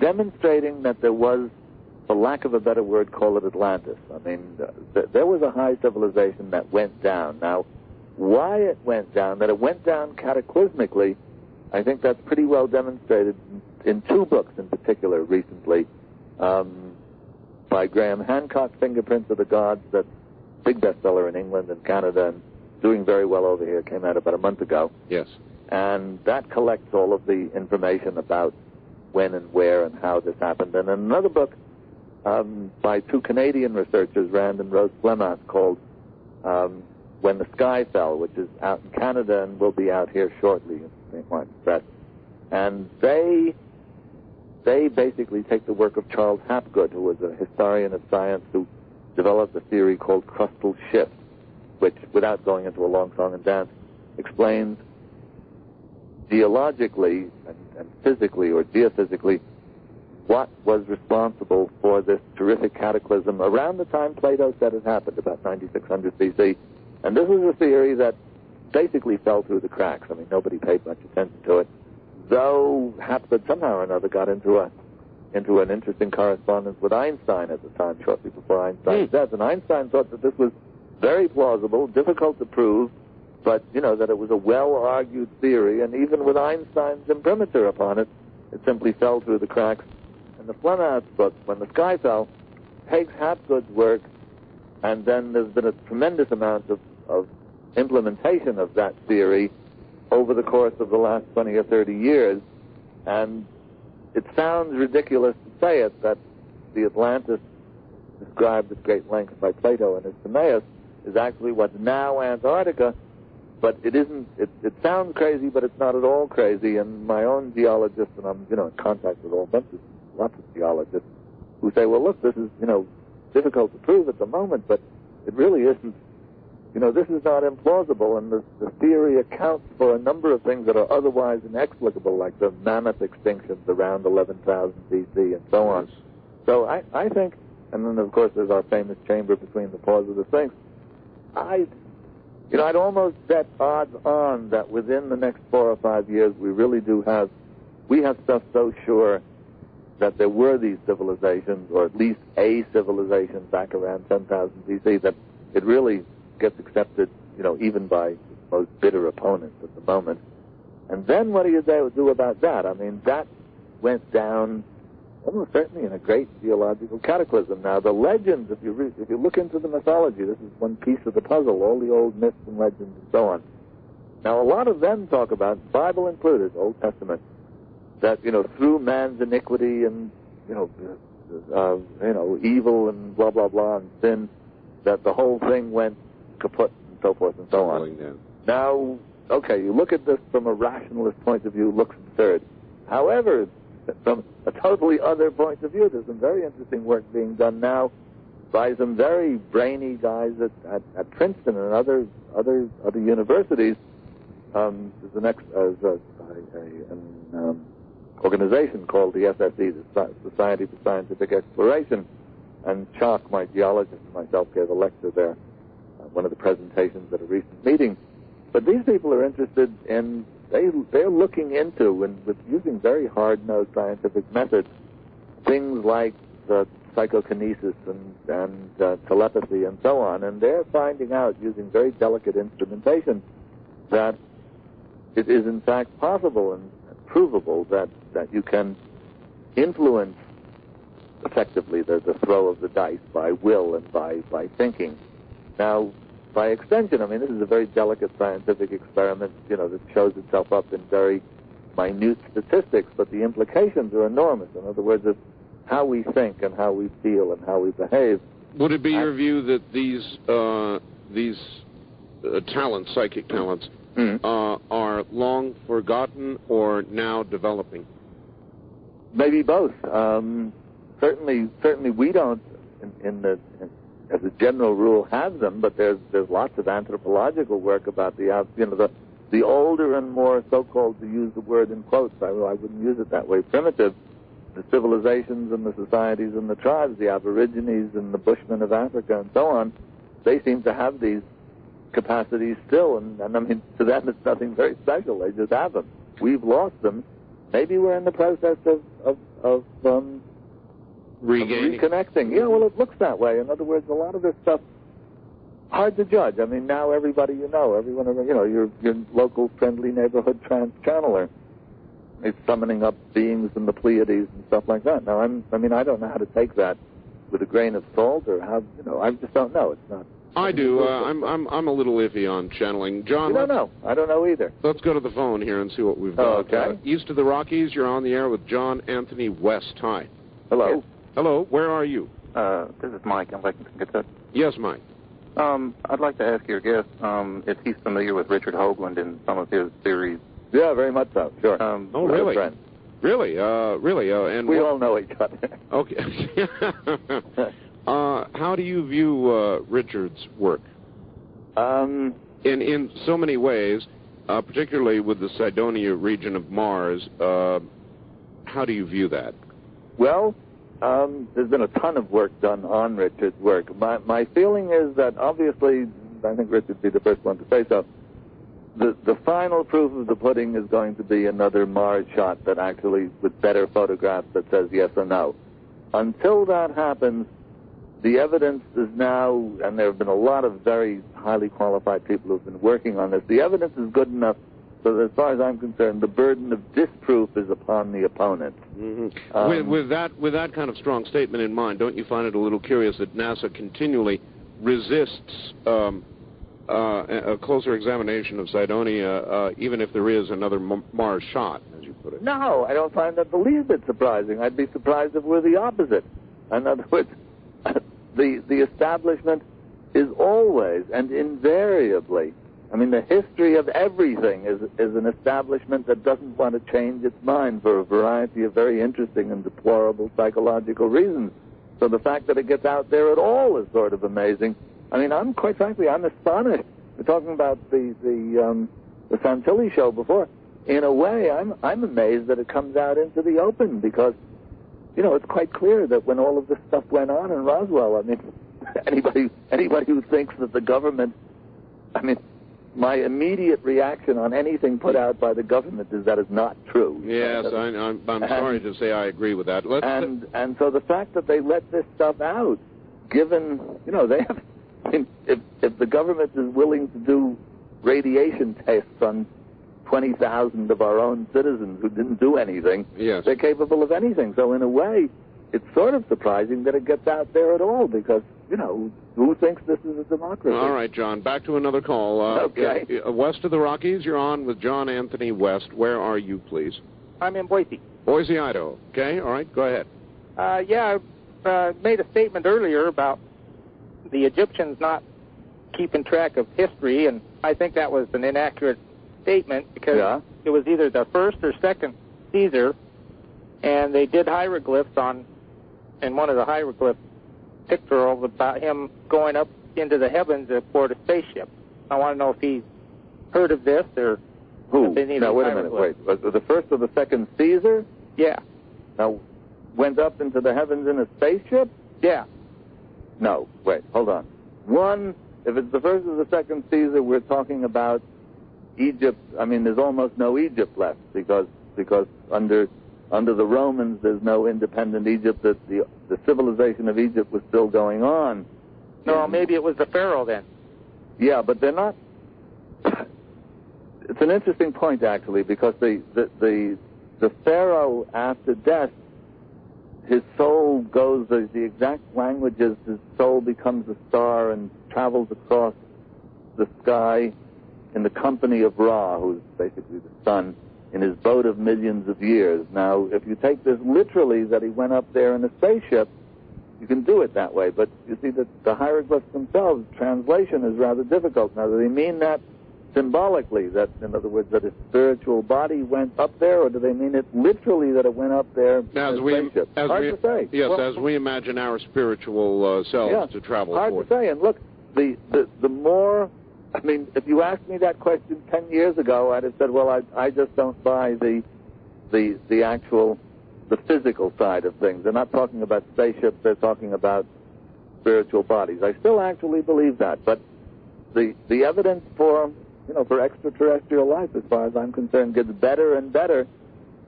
demonstrating that there was, for lack of a better word, call it Atlantis. There was a high civilization that went down. Now, why it went down, that it went down cataclysmically, I think that's pretty well demonstrated in 2 books in particular recently, by Graham Hancock, Fingerprints of the Gods, that's a big bestseller in England and Canada and doing very well over here, came out about a month ago. Yes. And that collects all of the information about when and where and how this happened. And another book by 2 Canadian researchers, Rand and Rose Flemont, called When the Sky Fell, which is out in Canada and will be out here shortly in St. Martin's Press. And they basically take the work of Charles Hapgood, who was a historian of science who developed a theory called crustal shift, which, without going into a long song and dance, explains geologically and physically or geophysically what was responsible for this terrific cataclysm around the time Plato said it happened, about 9600 BC. And this was a theory that basically fell through the cracks. Nobody paid much attention to it, though Hapgood somehow or another got into an interesting correspondence with Einstein at the time, shortly before Einstein's death. And Einstein thought that this was very plausible, difficult to prove, but, that it was a well-argued theory, and even with Einstein's imprimatur upon it, it simply fell through the cracks. And the Flemont's book, When the Sky Fell, takes Hapgood's work, and then there's been a tremendous amount of implementation of that theory over the course of the last 20 or 30 years. And it sounds ridiculous to say it, that the Atlantis described at great length by Plato in his Timaeus is actually what's now Antarctica, but it isn't. It sounds crazy, but it's not at all crazy. And my own geologist, and I'm in contact with lots of geologists who say, well, look, this is difficult to prove at the moment, but it really isn't. This is not implausible, and the theory accounts for a number of things that are otherwise inexplicable, like the mammoth extinctions around 11,000 BC and so on. So I think, and then of course there's our famous chamber between the paws of the Sphinx. I'd almost bet odds on that within the next 4 or 5 years we have stuff so sure that there were these civilizations, or at least a civilization back around 10,000 BC, that it really gets accepted, even by most bitter opponents at the moment. And then what do you do about that? That went down almost certainly in a great geological cataclysm. Now, the legends, if you look into the mythology, this is one piece of the puzzle, all the old myths and legends and so on. Now, a lot of them talk about, Bible included, Old Testament, that, through man's iniquity and, evil and blah, blah, blah, and sin, that the whole thing went kaput and so forth and so on. Now, okay, you look at this from a rationalist point of view, looks absurd. However, from a totally other point of view. There's some very interesting work being done now by some very brainy guys at Princeton and other universities. There's an organization called the SSE, the Society for Scientific Exploration, and Chalk, my geologist, and myself gave a lecture there, one of the presentations at a recent meeting. But these people are interested in, they're looking into, and with using very hard-nosed scientific methods, things like psychokinesis and telepathy and so on, and they're finding out, using very delicate instrumentation, that it is in fact possible and provable that you can influence effectively the throw of the dice by will and by thinking. Now, by extension, I mean, this is a very delicate scientific experiment, that shows itself up in very minute statistics, but the implications are enormous. In other words, it's how we think and how we feel and how we behave. Would it be your view that these talents, psychic talents, are long forgotten or now developing? Maybe both. Certainly we don't, as a general rule, have them. But there's lots of anthropological work about the older and more so-called, to use the word in quotes, I wouldn't use it that way, primitive, the civilizations and the societies and the tribes, the Aborigines and the Bushmen of Africa and so on. They seem to have these capacities still, and I mean, to them it's nothing very special. They just have them. We've lost them. Maybe we're in the process of reconnecting. Yeah, well, it looks that way. In other words, a lot of this stuff, hard to judge. I mean, now everybody everyone, your local friendly neighborhood trans-channeler is summoning up beings in the Pleiades and stuff like that. Now, I don't know how to take that with a grain of salt, or how, I just don't know. It's not. I do. I'm a little iffy on channeling. John, you don't know. I don't know either. Let's go to the phone here and see what we've got. Okay. East of the Rockies, you're on the air with John Anthony West. Hi. Hello. Yes. Hello. Where are you? This is Mike in Lexington, Kentucky. Yes, Mike. I'd like to ask your guest if he's familiar with Richard Hoagland and some of his theories. Yeah, very much so. Sure. Oh, really? Really? And we all know each other. Okay. How do you view Richard's work? In so many ways, particularly with the Cydonia region of Mars, how do you view that? Well, there's been a ton of work done on Richard's work. My feeling is that, obviously, I think Richard would be the first one to say so, the final proof of the pudding is going to be another Mars shot that actually, with better photographs, that says yes or no. Until that happens, the evidence is now, and there have been a lot of very highly qualified people who have been working on this, the evidence is good enough so that, as far as I'm concerned, the burden of disproof is upon the opponent. Mm-hmm. With that kind of strong statement in mind, don't you find it a little curious that NASA continually resists a closer examination of Cydonia, even if there is another Mars shot, as you put it? No, I don't find that the least bit surprising. I'd be surprised if we're the opposite. In other words, the establishment is always and invariably, I mean, the history of everything is an establishment that doesn't want to change its mind for a variety of very interesting and deplorable psychological reasons. So the fact that it gets out there at all is sort of amazing. I mean, I'm astonished. We're talking about the Santilli show before. In a way, I'm amazed that it comes out into the open, because, it's quite clear that when all of this stuff went on in Roswell, I mean, anybody who thinks that the government, I mean, my immediate reaction on anything put out by the government is that it's not true. Yes, I'm sorry to say I agree with that. And so the fact that they let this stuff out, given, they have, I mean, if the government is willing to do radiation tests on 20,000 of our own citizens who didn't do anything, yes, they're capable of anything. So in a way, it's sort of surprising that it gets out there at all, because, who thinks this is a democracy? All right, John, back to another call. Okay. West of the Rockies, you're on with John Anthony West. Where are you, please? I'm in Boise. Boise, Idaho. Okay, all right, go ahead. I made a statement earlier about the Egyptians not keeping track of history, and I think that was an inaccurate statement, because it was either the first or second Caesar, and they did hieroglyphs and one of the hieroglyphs picture of about him going up into the heavens aboard a spaceship. I want to know if he's heard of this or... Who? Now, wait a minute, wait. Was the first or the second Caesar? Yeah. Now, went up into the heavens in a spaceship? Yeah. No, wait, hold on. One, if it's the first or the second Caesar, we're talking about Egypt. I mean, there's almost no Egypt left because under the Romans, there's no independent Egypt. That the civilization of Egypt was still going on. No, maybe it was the pharaoh then. Yeah, but they're not. It's an interesting point actually, because the pharaoh after death, his soul goes. The exact language is his soul becomes a star and travels across the sky in the company of Ra, who's basically the sun, in his boat of millions of years. Now, if you take this literally, that he went up there in a spaceship, you can do it that way. But you see that the hieroglyphs themselves, translation is rather difficult. Now, do they mean that symbolically, that, in other words, that his spiritual body went up there, or do they mean it literally, that it went up there in a spaceship? Hard to say. Yes, well, as we imagine our spiritual selves to travel hard forth. To say. And look, the more... I mean, if you asked me that question 10 years ago, I'd have said, well, I just don't buy the actual, the physical side of things. They're not talking about spaceships, they're talking about spiritual bodies. I still actually believe that, but the evidence for extraterrestrial life, as far as I'm concerned, gets better and better,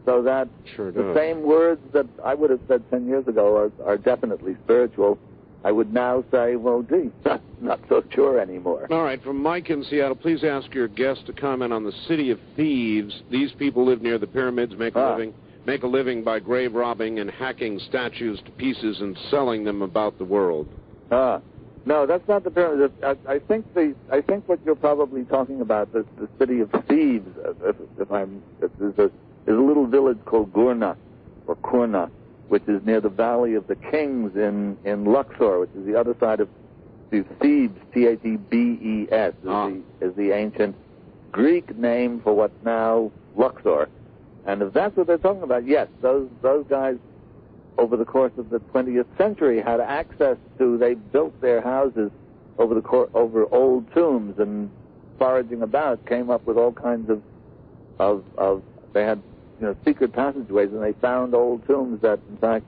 so that the same words that I would have said 10 years ago are definitely spiritual. I would now say, well, gee, not so sure anymore. All right, from Mike in Seattle, please ask your guest to comment on the city of thieves. These people live near the pyramids, make a living by grave robbing and hacking statues to pieces and selling them about the world. No, that's not the pyramids. I think what you're probably talking about, the city of thieves. There's a little village called Kurna, which is near the Valley of the Kings in Luxor, which is the other side of Thebes, Thebes, is the ancient Greek name for what's now Luxor. And if that's what they're talking about, yes, those guys over the course of the 20th century had access to, they built their houses over old tombs, and foraging about came up with all kinds of they had secret passageways, and they found old tombs that, in fact,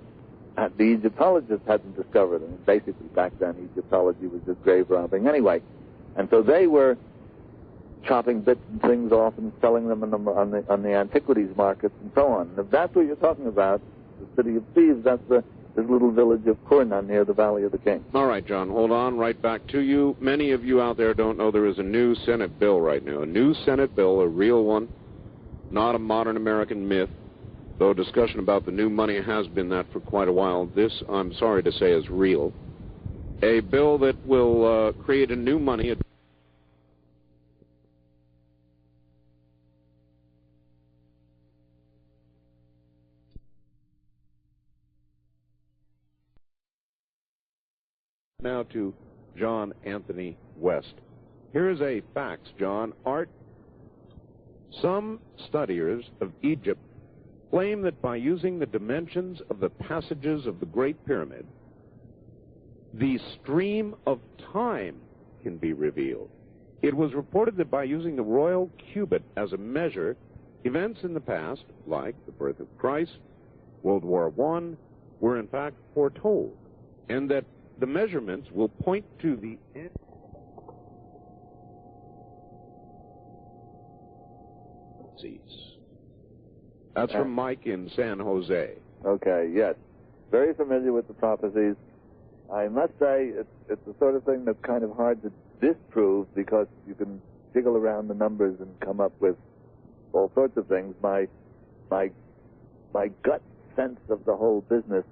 the Egyptologists hadn't discovered. And basically, back then, Egyptology was just grave robbing anyway. And so they were chopping bits and things off and selling them on the antiquities markets and so on. And if that's what you're talking about, the city of thieves, that's this little village of Kurna near the Valley of the Kings. All right, John, hold on, right back to you. Many of you out there don't know there is a new Senate bill right now, a new Senate bill, a real one, not a modern American myth, though discussion about the new money has been that for quite a while. This, I'm sorry to say, is real. A bill that will create a new money. Now to John Anthony West. Here is a fax, John. Some studiers of Egypt claim that by using the dimensions of the passages of the Great Pyramid, the stream of time can be revealed. It was reported that by using the royal cubit as a measure, events in the past, like the birth of Christ, World War I, were in fact foretold, and that the measurements will point to the end. That's from Mike in San Jose. Okay, yes. Very familiar with the prophecies. I must say it's the sort of thing that's kind of hard to disprove, because you can jiggle around the numbers and come up with all sorts of things. My gut sense of the whole business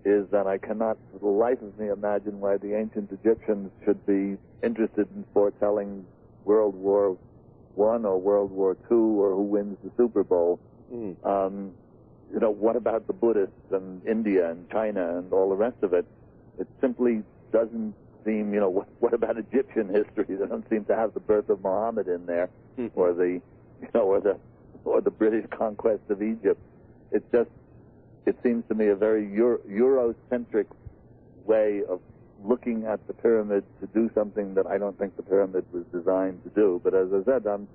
is that I cannot for the life of me imagine why the ancient Egyptians should be interested in foretelling World War I or World War II or who wins the Super Bowl. What about the Buddhists and India and China and all the rest of it? It simply doesn't seem, what about Egyptian history? They don't seem to have the birth of Muhammad in there, or the British conquest of Egypt. It's just, it seems to me a very Eurocentric way of looking at the pyramid to do something that I don't think the pyramid was designed to do. But as I said, I'm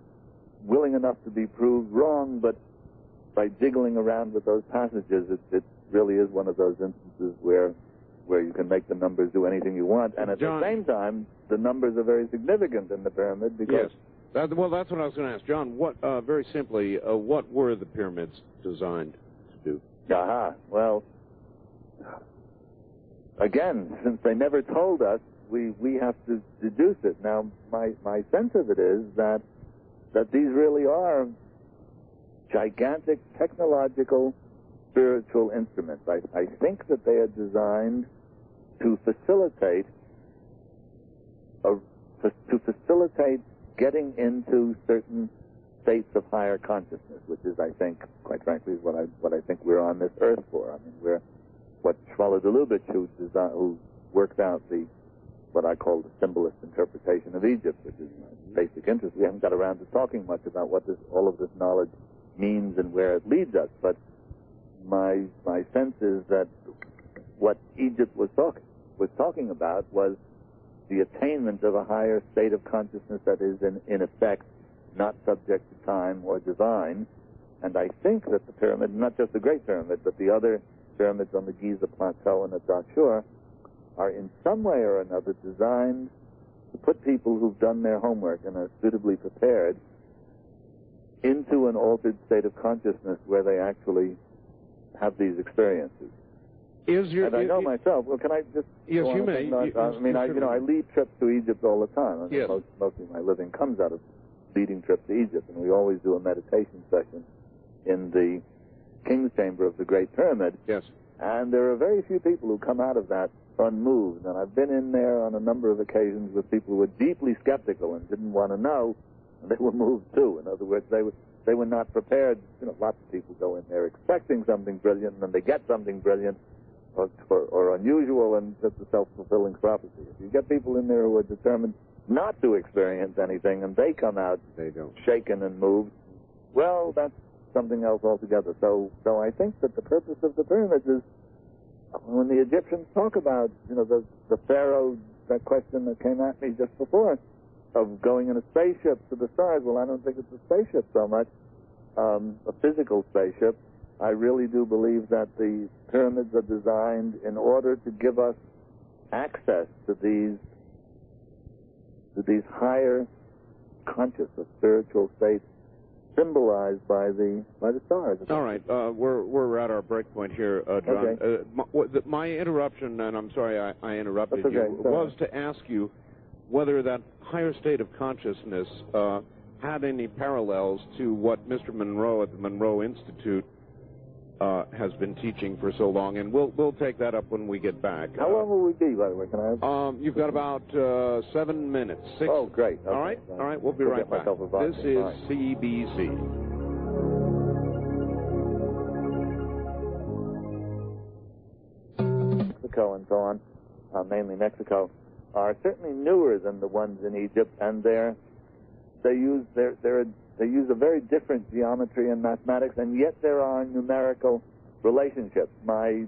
willing enough to be proved wrong, but by jiggling around with those passages, it really is one of those instances where you can make the numbers do anything you want, and at the same time, the numbers are very significant in the pyramid because... Yes. Well, that's what I was going to ask. John, what, very simply, what were the pyramids designed to do? Aha. Well, again, since they never told us, we have to deduce it. Now, my sense of it is that these really are gigantic technological, spiritual instruments. I think that they are designed to facilitate getting into certain states of higher consciousness, which is, I think, quite frankly, is what I think we're on this earth for. I mean, we're what Shmuel de Lubitsch, who worked out what I call the symbolist interpretation of Egypt, which is my basic interest. We haven't got around to talking much about what all of this knowledge means and where it leads us, but my sense is that what Egypt was talking about was the attainment of a higher state of consciousness that is in effect not subject to time or divine. And I think that the pyramid, not just the Great Pyramid, but the other pyramids on the Giza Plateau and at Dashur, are in some way or another designed to put people who've done their homework and are suitably prepared into an altered state of consciousness where they actually have these experiences. I know myself. Well, can I just? Yes, you may. I lead trips to Egypt all the time. Yes. Most of my living comes out of leading trips to Egypt, and we always do a meditation session in the King's Chamber of the Great Pyramid. Yes. And there are very few people who come out of that unmoved. And I've been in there on a number of occasions with people who were deeply skeptical and didn't want to know, and they were moved too. In other words, they were not prepared. Lots of people go in there expecting something brilliant, and then they get something brilliant or unusual, and it's a self-fulfilling prophecy. If you get people in there who are determined not to experience anything, and they come out shaken and moved, well, that's something else altogether. So I think that the purpose of the pyramids is, when the Egyptians talk about, the pharaoh, that question that came at me just before, of going in a spaceship to the stars. Well, I don't think it's a spaceship so much, a physical spaceship. I really do believe that the pyramids are designed in order to give us access to these higher conscious or spiritual states symbolized by the stars. All right, we're at our break point here, John. Okay. My interruption, and I'm sorry I interrupted That's okay. you, was to ask you whether that higher state of consciousness had any parallels to what Mr. Monroe at the Monroe Institute has been teaching for so long, and we'll take that up when we get back. How long will we be, by the way? Can I have? You've got about 7 minutes. 6. Oh, great. Okay. All right, we'll be right back. This is CBC. Mexico and so on, mainly Mexico, are certainly newer than the ones in Egypt, and they use a very different geometry and mathematics, and yet there are numerical relationships. My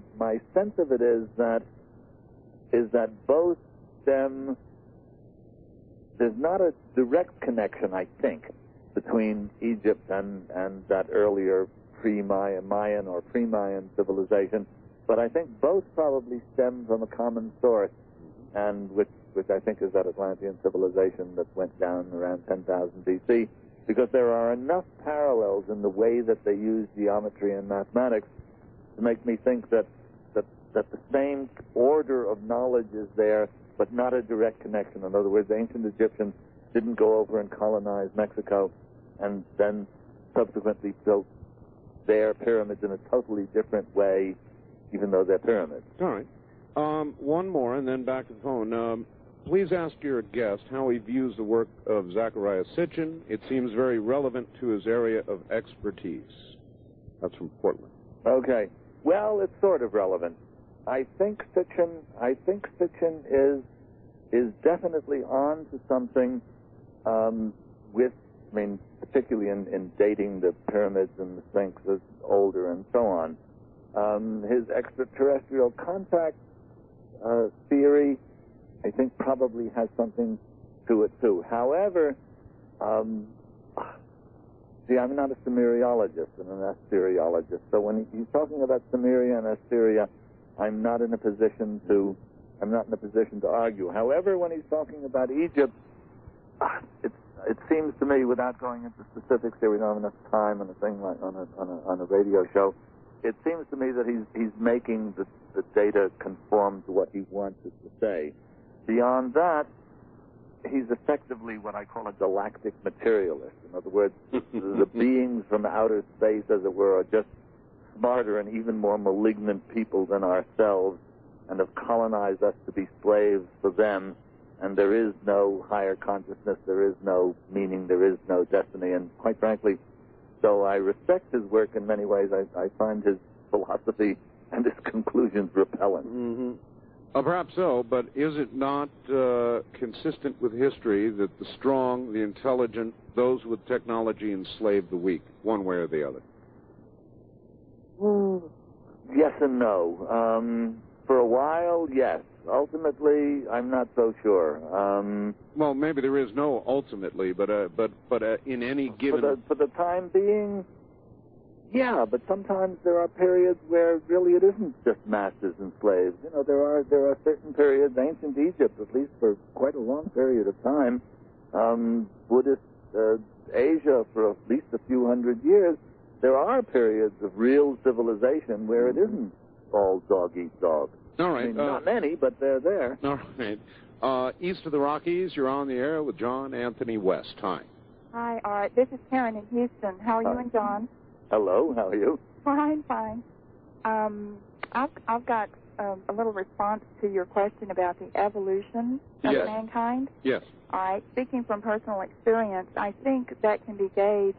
sense of it is that both them, there's not a direct connection, I think, between Egypt and that earlier Mayan or pre-Mayan civilization, but I think both probably stem from a common source, and which I think is that Atlantean civilization that went down around 10,000 BC, because there are enough parallels in the way that they use geometry and mathematics to make me think that the same order of knowledge is there, but not a direct connection. In other words, the ancient Egyptians didn't go over and colonize Mexico and then subsequently built their pyramids in a totally different way, even though they're pyramids. All right. One more, and then back to the phone. Please ask your guest how he views the work of Zecharia Sitchin. It seems very relevant to his area of expertise. That's from Portland. Okay. Well, it's sort of relevant. I think Sitchin is definitely on to something particularly in dating the pyramids and the Sphinx as older and so on. His extraterrestrial contact theory, I think, probably has something to it, too. However, see, I'm not a Sumeriologist and an Assyriologist, so when he's talking about Sumeria and Assyria, I'm not in a position to argue. However, when he's talking about Egypt, it seems to me, without going into specifics here, we don't have enough time on a thing like on a radio show. It seems to me that he's making the data conform to what he wants it to say. Beyond that, he's effectively what I call a galactic materialist. In other words, the beings from outer space, as it were, are just smarter and even more malignant people than ourselves, and have colonized us to be slaves for them, and there is no higher consciousness, there is no meaning, there is no destiny, and quite frankly, though I respect his work in many ways, I find his philosophy and his conclusions repellent. Mm-hmm. Perhaps so, but is it not consistent with history that the strong, the intelligent, those with technology enslave the weak, one way or the other? Yes and no. For a while, yes. Ultimately, I'm not so sure. Well, maybe there is no ultimately, but in any given... For the time being, yeah, but sometimes there are periods where really it isn't just masters and slaves. You know, there are certain periods, ancient Egypt, at least for quite a long period of time, Buddhist Asia for at least a few hundred years, there are periods of real civilization where it isn't all dog eat dog. All right. I mean, not many, but they're there. All right. East of the Rockies, you're on the air with John Anthony West. Hi. Hi, all right. This is Karen in Houston. How are you and John? Hello, how are you? Fine. I've got a little response to your question about the evolution of mankind. Yes. All right. Speaking from personal experience, I think that can be gauged,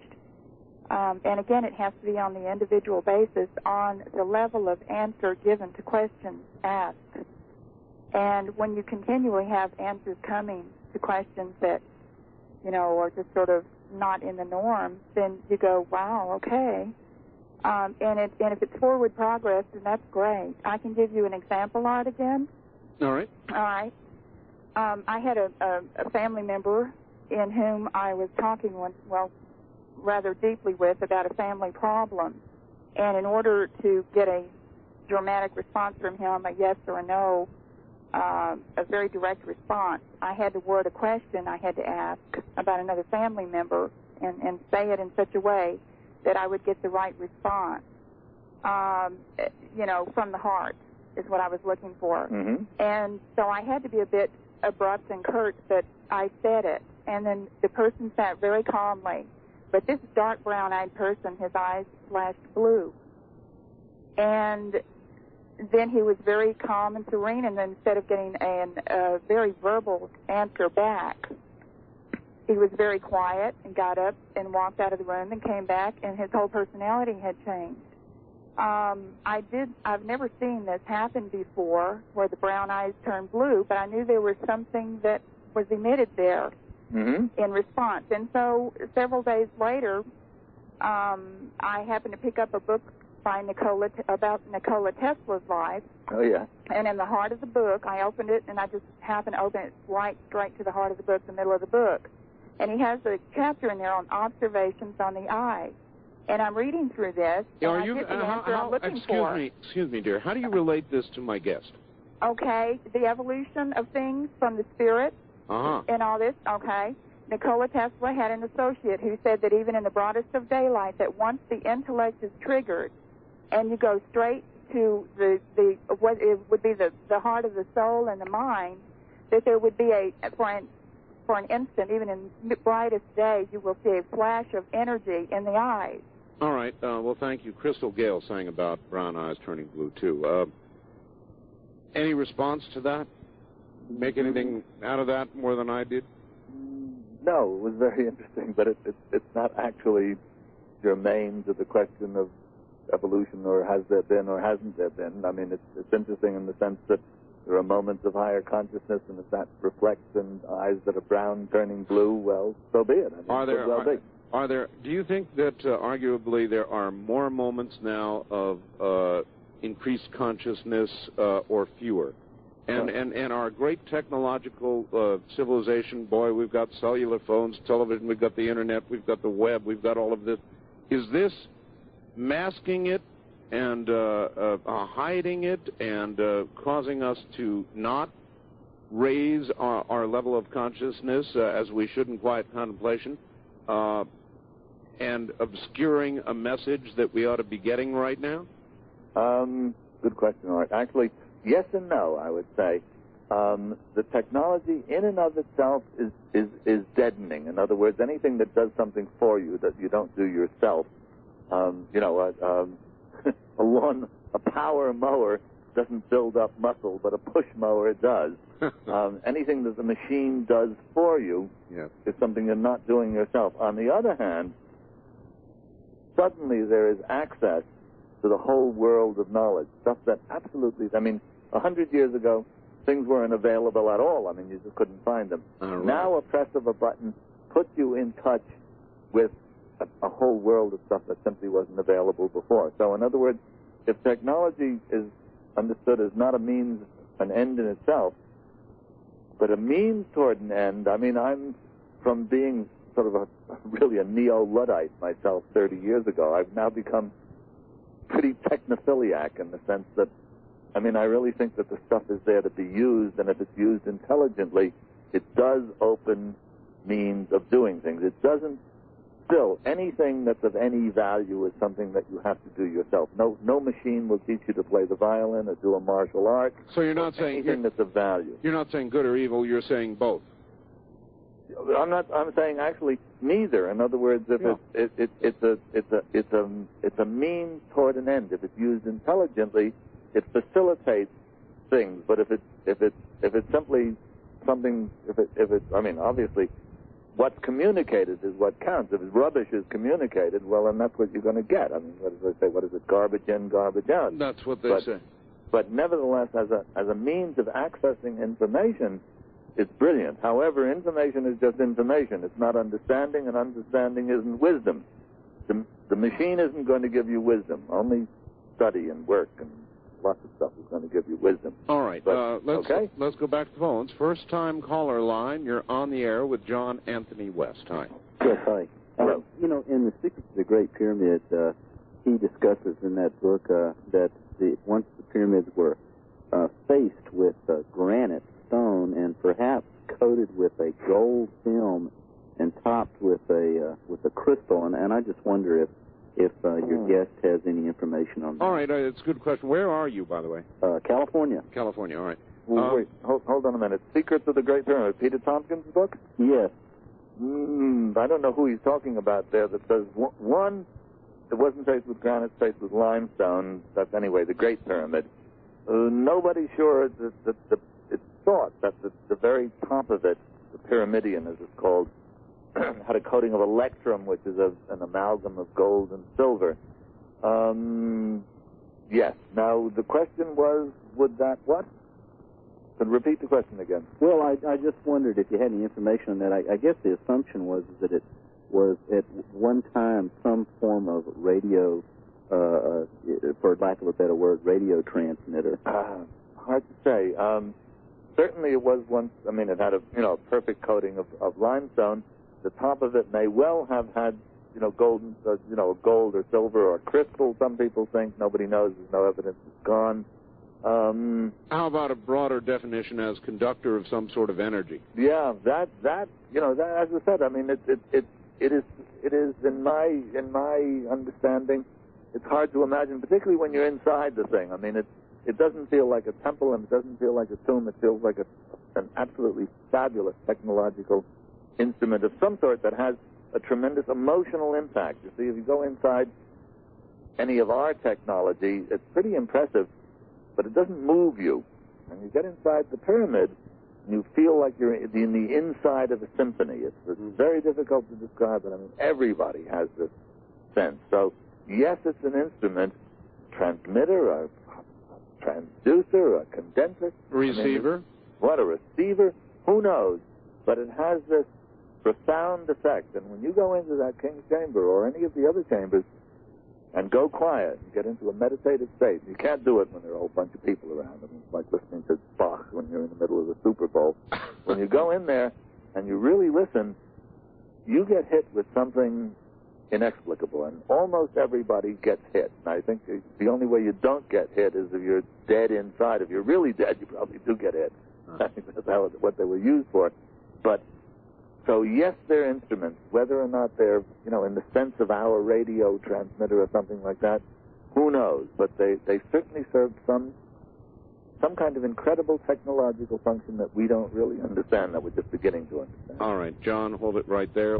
and again, it has to be on the individual basis, on the level of answer given to questions asked. And when you continually have answers coming to questions that, you know, are just sort of not in the norm, then you go, wow, okay. And if it's forward progress, then that's great. I can give you an example of it again. All right. All right. I had a family member in whom I was talking rather deeply with about a family problem. And in order to get a dramatic response from him, a yes or a no, a very direct response, I had to word a question I had to ask about another family member and say it in such a way that I would get the right response, you know, from the heart is what I was looking for. Mm-hmm. And so I had to be a bit abrupt and curt, but I said it. And then the person sat very calmly. But this dark brown-eyed person, his eyes flashed blue. And then he was very calm and serene, and then instead of getting a very verbal answer back, he was very quiet and got up and walked out of the room and came back, and his whole personality had changed. I've never seen this happen before, where the brown eyes turned blue, but I knew there was something that was emitted there in response. And so several days later, I happened to pick up a book by about Nikola Tesla's life. Oh, yeah. And in the heart of the book, I opened it, and I just happened to open it right straight to the heart of the book, the middle of the book. And he has a chapter in there on observations on the eye. And I'm reading through this, and I get the answer I'm looking for. Excuse me, dear. How do you relate this to my guest? Okay, the evolution of things from the spirit and all this, okay. Nikola Tesla had an associate who said that even in the broadest of daylight, that once the intellect is triggered and you go straight to what it would be the heart of the soul and the mind, that there would be for an instant, even in the brightest day, you will see a flash of energy in the eyes. All right. Well, thank you. Crystal Gale sang about brown eyes turning blue, too. Any response to that? Make anything out of that more than I did? No, it was very interesting, but it's not actually germane to the question of evolution, or has there been or hasn't there been. I mean, it's interesting in the sense that there are moments of higher consciousness, and if that reflects in eyes that are brown turning blue, well, so be it. I mean, do you think that arguably there are more moments now of increased consciousness or fewer. And our great technological civilization, boy, we've got cellular phones, television, we've got the internet, we've got the web, we've got all of this. Is this masking it and hiding it and causing us to not raise our level of consciousness as we should in quiet contemplation and obscuring a message that we ought to be getting right now? Good question, Art. Actually, yes and no, I would say. The technology in and of itself is deadening. In other words, anything that does something for you that you don't do yourself, a power mower doesn't build up muscle, but a push mower does. Anything that the machine does for you is something you're not doing yourself. On the other hand, suddenly there is access to the whole world of knowledge, stuff that absolutely, 100 years ago, things weren't available at all. You just couldn't find them. Right. Now a press of a button puts you in touch with a whole world of stuff that simply wasn't available before. So in other words, if technology is understood as not a means, an end in itself, but a means toward an end, I'm from being sort of really a neo-Luddite myself 30 years ago, I've now become pretty technophiliac in the sense that, I really think that the stuff is there to be used, and if it's used intelligently, it does open means of doing things. It doesn't, still, anything that's of any value is something that you have to do yourself. No machine will teach you to play the violin or do a martial art. So you're not saying anything that's of value. You're not saying good or evil, you're saying both. I'm saying actually neither. In other words, if it's a means toward an end. If it's used intelligently, it facilitates things. But if it's simply something, obviously, what's communicated is what counts. If rubbish is communicated, well, then that's what you're going to get. What do they say? What is it? Garbage in, garbage out. That's what they say. But nevertheless, as a means of accessing information, it's brilliant. However, information is just information. It's not understanding, and understanding isn't wisdom. The machine isn't going to give you wisdom. Only study and work and lots of stuff is going to give you wisdom. All right. Let's go back to the phones. First-time caller line. You're on the air with John Anthony West. Hi. Yes, hi. Hello. In The Secrets of the Great Pyramid, he discusses in that book that once the pyramids were faced with granite, stone, and perhaps coated with a gold film and topped with a crystal, and I just wonder if your guest has any information on that. All right, it's a good question. Where are you, by the way? California. California, all right. Wait, hold on a minute. Secrets of the Great Pyramid, Peter Tompkins' book? Yes. I don't know who he's talking about there that says, one, it wasn't faced with granite, faced with limestone. That's anyway, the Great Pyramid. Nobody's sure that it's thought that the very top of it, the pyramidion as it's called, had a coating of electrum, which is an amalgam of gold and silver. Yes. Now, the question was, would that what? Could repeat the question again. Well, I just wondered if you had any information on that. I guess the assumption was that it was at one time some form of radio, for lack of a better word, radio transmitter. Hard to say. Certainly it was once, it had a perfect coating of limestone. The top of it may well have had, gold or silver or crystal, some people think. Nobody knows. There's no evidence. It's gone. How about a broader definition as conductor of some sort of energy? Yeah, that as I said, it is in my understanding, it's hard to imagine, particularly when you're inside the thing. It doesn't feel like a temple, and it doesn't feel like a tomb. It feels like an absolutely fabulous technological instrument of some sort that has a tremendous emotional impact. You see, if you go inside any of our technology, it's pretty impressive, but it doesn't move you. And you get inside the pyramid, and you feel like you're in the inside of a symphony. It's very difficult to describe, but everybody has this sense. So, yes, it's an instrument, transmitter, a transducer, a condenser. Receiver? What, a receiver? Who knows? But it has this profound effect. And when you go into that King's Chamber or any of the other chambers, and go quiet and get into a meditative state. You can't do it when there are a whole bunch of people around. I mean, it's like listening to Bach when you're in the middle of the Super Bowl. When you go in there and you really listen, you get hit with something inexplicable, and almost everybody gets hit. And I think the only way you don't get hit is if you're dead inside. If you're really dead, you probably do get hit. I think that's what they were used for. But so yes, they're instruments. Whether or not they're, you know, in the sense of our radio transmitter or something like that, who knows? But they certainly served some kind of incredible technological function that we don't really understand, that we're just beginning to understand. All right, John, hold it right there.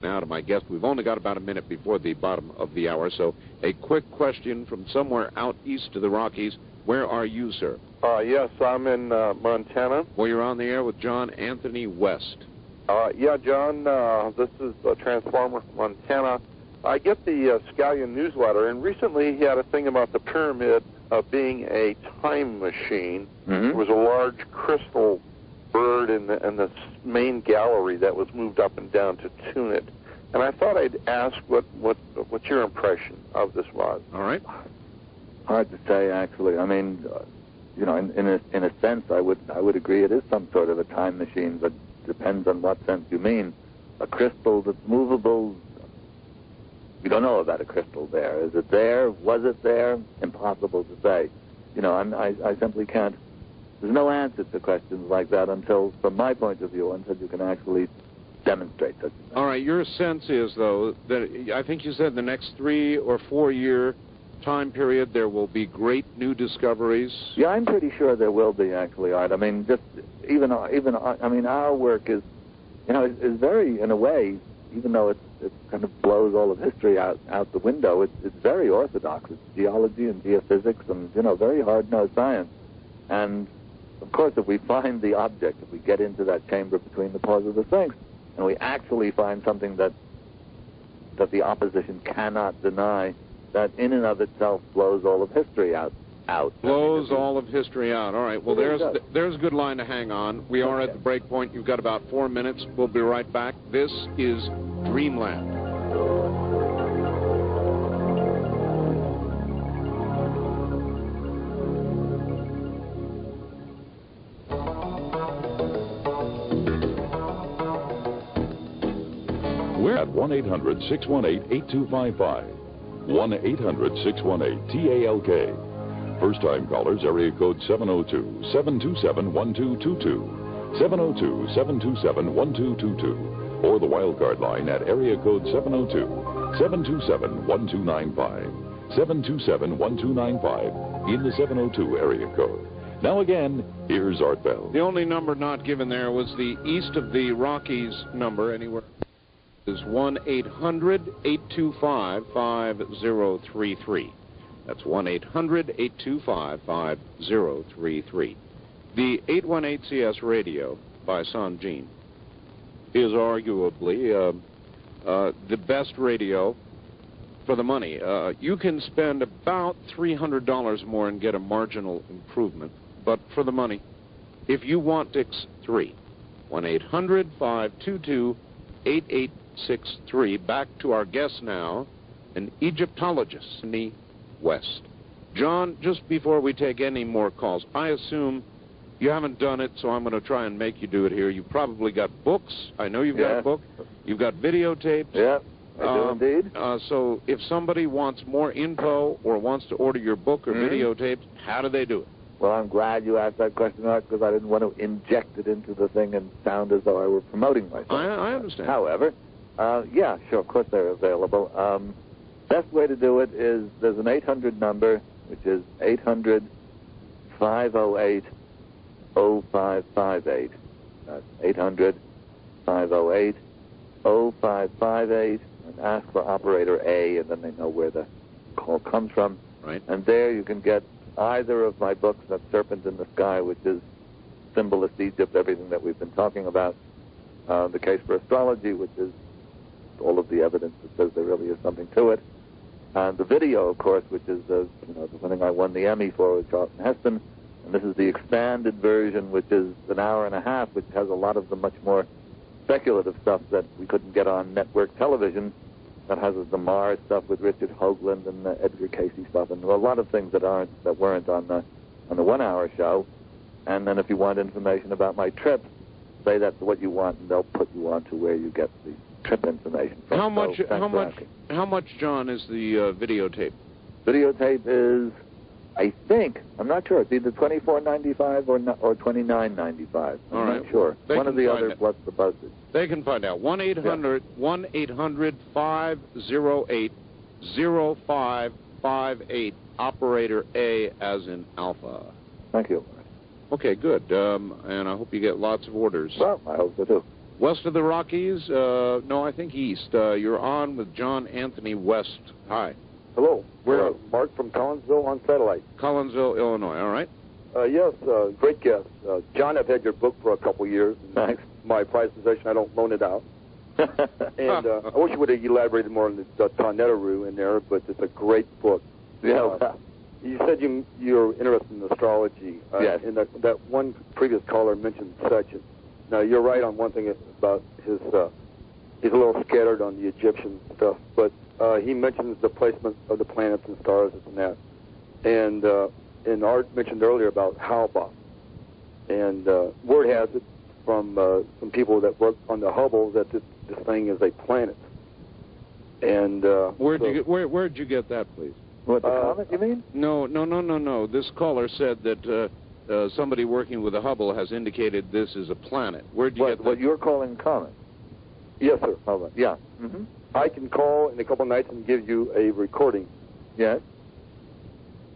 Now to my guest. We've only got about a minute before the bottom of the hour, so a quick question from somewhere out east of the Rockies. Where are you, sir? Yes, I'm in Montana. Well, you're on the air with John Anthony West. Yeah, John, this is Transformer from Montana. I get the Scallion newsletter, and recently he had a thing about the pyramid being a time machine. Mm-hmm. There was a large crystal bird in the main gallery that was moved up and down to tune it. And I thought I'd ask what your impression of this was. All right. Hard to say, actually. I mean, you know, in a sense, I would agree it is some sort of a time machine, but depends on what sense you mean. A crystal that's movable, we don't know about a crystal there. Is it there? Was it there? Impossible to say. You know, I simply can't. There's no answer to questions like that until, from my point of view, until you can actually demonstrate such a thing. All right, your sense is, though, that I think you said the next 3 or 4 year time period there will be great new discoveries. Yeah, I'm pretty sure there will be, actually, Art. I mean, just even I mean, our work is, you know, is very, in a way, even though it kind of blows all of history out the window, it's very orthodox. It's geology and geophysics and, you know, very hard-nosed science. And of course, if we find the object, if we get into that chamber between the paws of the Sphinx, and we actually find something that the opposition cannot deny, that in and of itself blows all of history out. Blows all of history out. All right. Well, there's a good line to hang on. We are at the break point. You've got about 4 minutes. We'll be right back. This is Dreamland. We're at 1-800-618-8255. 1-800-618-TALK. First-time callers, area code 702-727-1222. 702-727-1222. Or the wildcard line at area code 702-727-1295. 727-1295 in the 702 area code. Now again, here's Art Bell. The only number not given there was the east of the Rockies number anywhere. Is 1-800-825-5033. That's 1-800-825-5033. The 818CS radio by Sanjin is arguably the best radio for the money. You can spend about $300 more and get a marginal improvement, but for the money, if you want X3, 1-800-522-8863. Back to our guest now, an Egyptologist in the West. John, just before we take any more calls, I assume you haven't done it, so I'm going to try and make you do it here. You've probably got books. I know you've got a book. You've got videotapes. Yeah, I do indeed. So if somebody wants more info or wants to order your book or videotapes, how do they do it? Well, I'm glad you asked that question, Art, because I didn't want to inject it into the thing and sound as though I were promoting myself. I understand. However, yeah, sure, of course they're available. Best way to do it is there's an 800 number, which is 800-508-0558. That's 800-508-0558, and ask for operator A, and then they know where the call comes from. Right. And there you can get either of my books, that's Serpent in the Sky, which is Symbolist Egypt, everything that we've been talking about, The Case for Astrology, which is all of the evidence that says there really is something to it, and the video, of course, which is the thing I won the Emmy for with Charlton Heston, And this is the expanded version, which is an hour and a half, which has a lot of the much more speculative stuff that we couldn't get on network television. That has the Mars stuff with Richard Hoagland and the Edgar Casey stuff, and a lot of things that weren't on the 1 hour show. And then if you want information about my trip, say that's what you want, and they'll put you on to where you get the trip information from. How much, John, is the videotape? Videotape is, I think, I'm not sure. It's either $24.95 or $29.95. I'm not sure. One or the other plus the postage. They can find out. 1-800-508-0558. Operator A as in Alpha. Thank you. Okay, good. And I hope you get lots of orders. Well, I hope so too. West of the Rockies? No, I think east. You're on with John Anthony West. Hi. Hello. We're Mark from Collinsville on satellite. Collinsville, Illinois. All right. Yes, great guest. John, I've had your book for a couple years. Thanks. My prized possession, I don't loan it out. And I wish you would have elaborated more on the Tornado in there, but it's a great book. Yeah. You said you're interested in astrology. Yes. And that one previous caller mentioned Sechet. Now, you're right on one thing about he's a little scattered on the Egyptian stuff, but he mentions the placement of the planets and stars and that. And Art mentioned earlier about Halba. And word has it from some people that work on the Hubble that this thing is a planet. And where'd you get that, please? What, the comet, you mean? No. This caller said that somebody working with the Hubble has indicated this is a planet. Where'd you get that? What you're calling comet? Yes, sir. Hubble. Yeah. Mm-hmm. I can call in a couple of nights and give you a recording. Yes.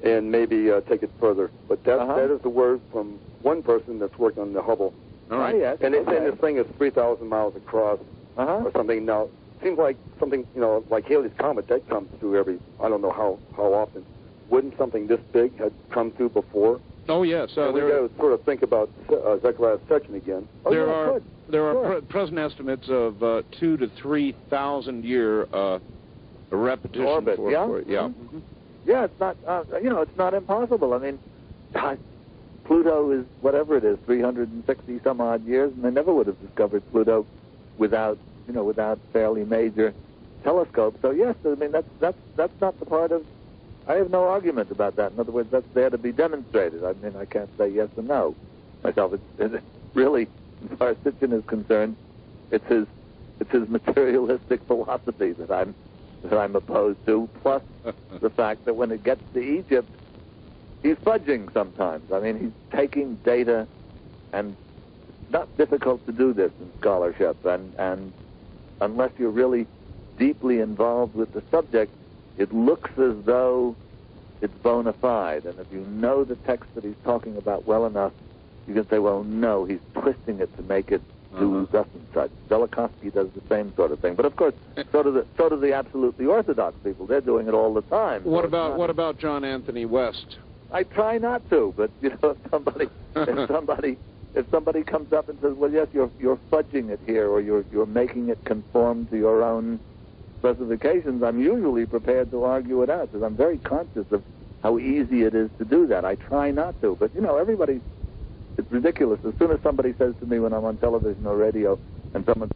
And maybe take it further. But that is the word from one person that's working on the Hubble. All right. Yes. And they say this thing is 3,000 miles across or something. Now, seems like something, like Halley's Comet, that comes through I don't know how often. Wouldn't something this big have come through before? Oh, yes. We've got to sort of think about Zechariah's Section again. There are present estimates of 2,000 to 3,000 year repetition. Orbit, yeah? Mm-hmm. Yeah, it's not, it's not impossible. I mean, Pluto is whatever it is, 360 some odd years, and they never would have discovered Pluto without fairly major telescopes. So yes, I mean that's not the part of. I have no argument about that. In other words, that's there to be demonstrated. I mean, I can't say yes or no myself. It's really, as far as Sitchin is concerned, it's his materialistic philosophy that I'm opposed to. Plus the fact that when it gets to Egypt, he's fudging sometimes. I mean, he's taking data, and it's not difficult to do this in scholarship. And unless you're really deeply involved with the subject, it looks as though it's bona fide. And if you know the text that he's talking about well enough, you can say, well, no, he's twisting it to make it do thus and such. Velikovsky does the same sort of thing. But of course, so do the absolutely orthodox people. They're doing it all the time. What about John Anthony West? I try not to, but if somebody comes up and says, well, yes, you're fudging it here, or you're making it conform to your own specifications, I'm usually prepared to argue it out, because I'm very conscious of how easy it is to do that. I try not to, but it's ridiculous. As soon as somebody says to me when I'm on television or radio, and someone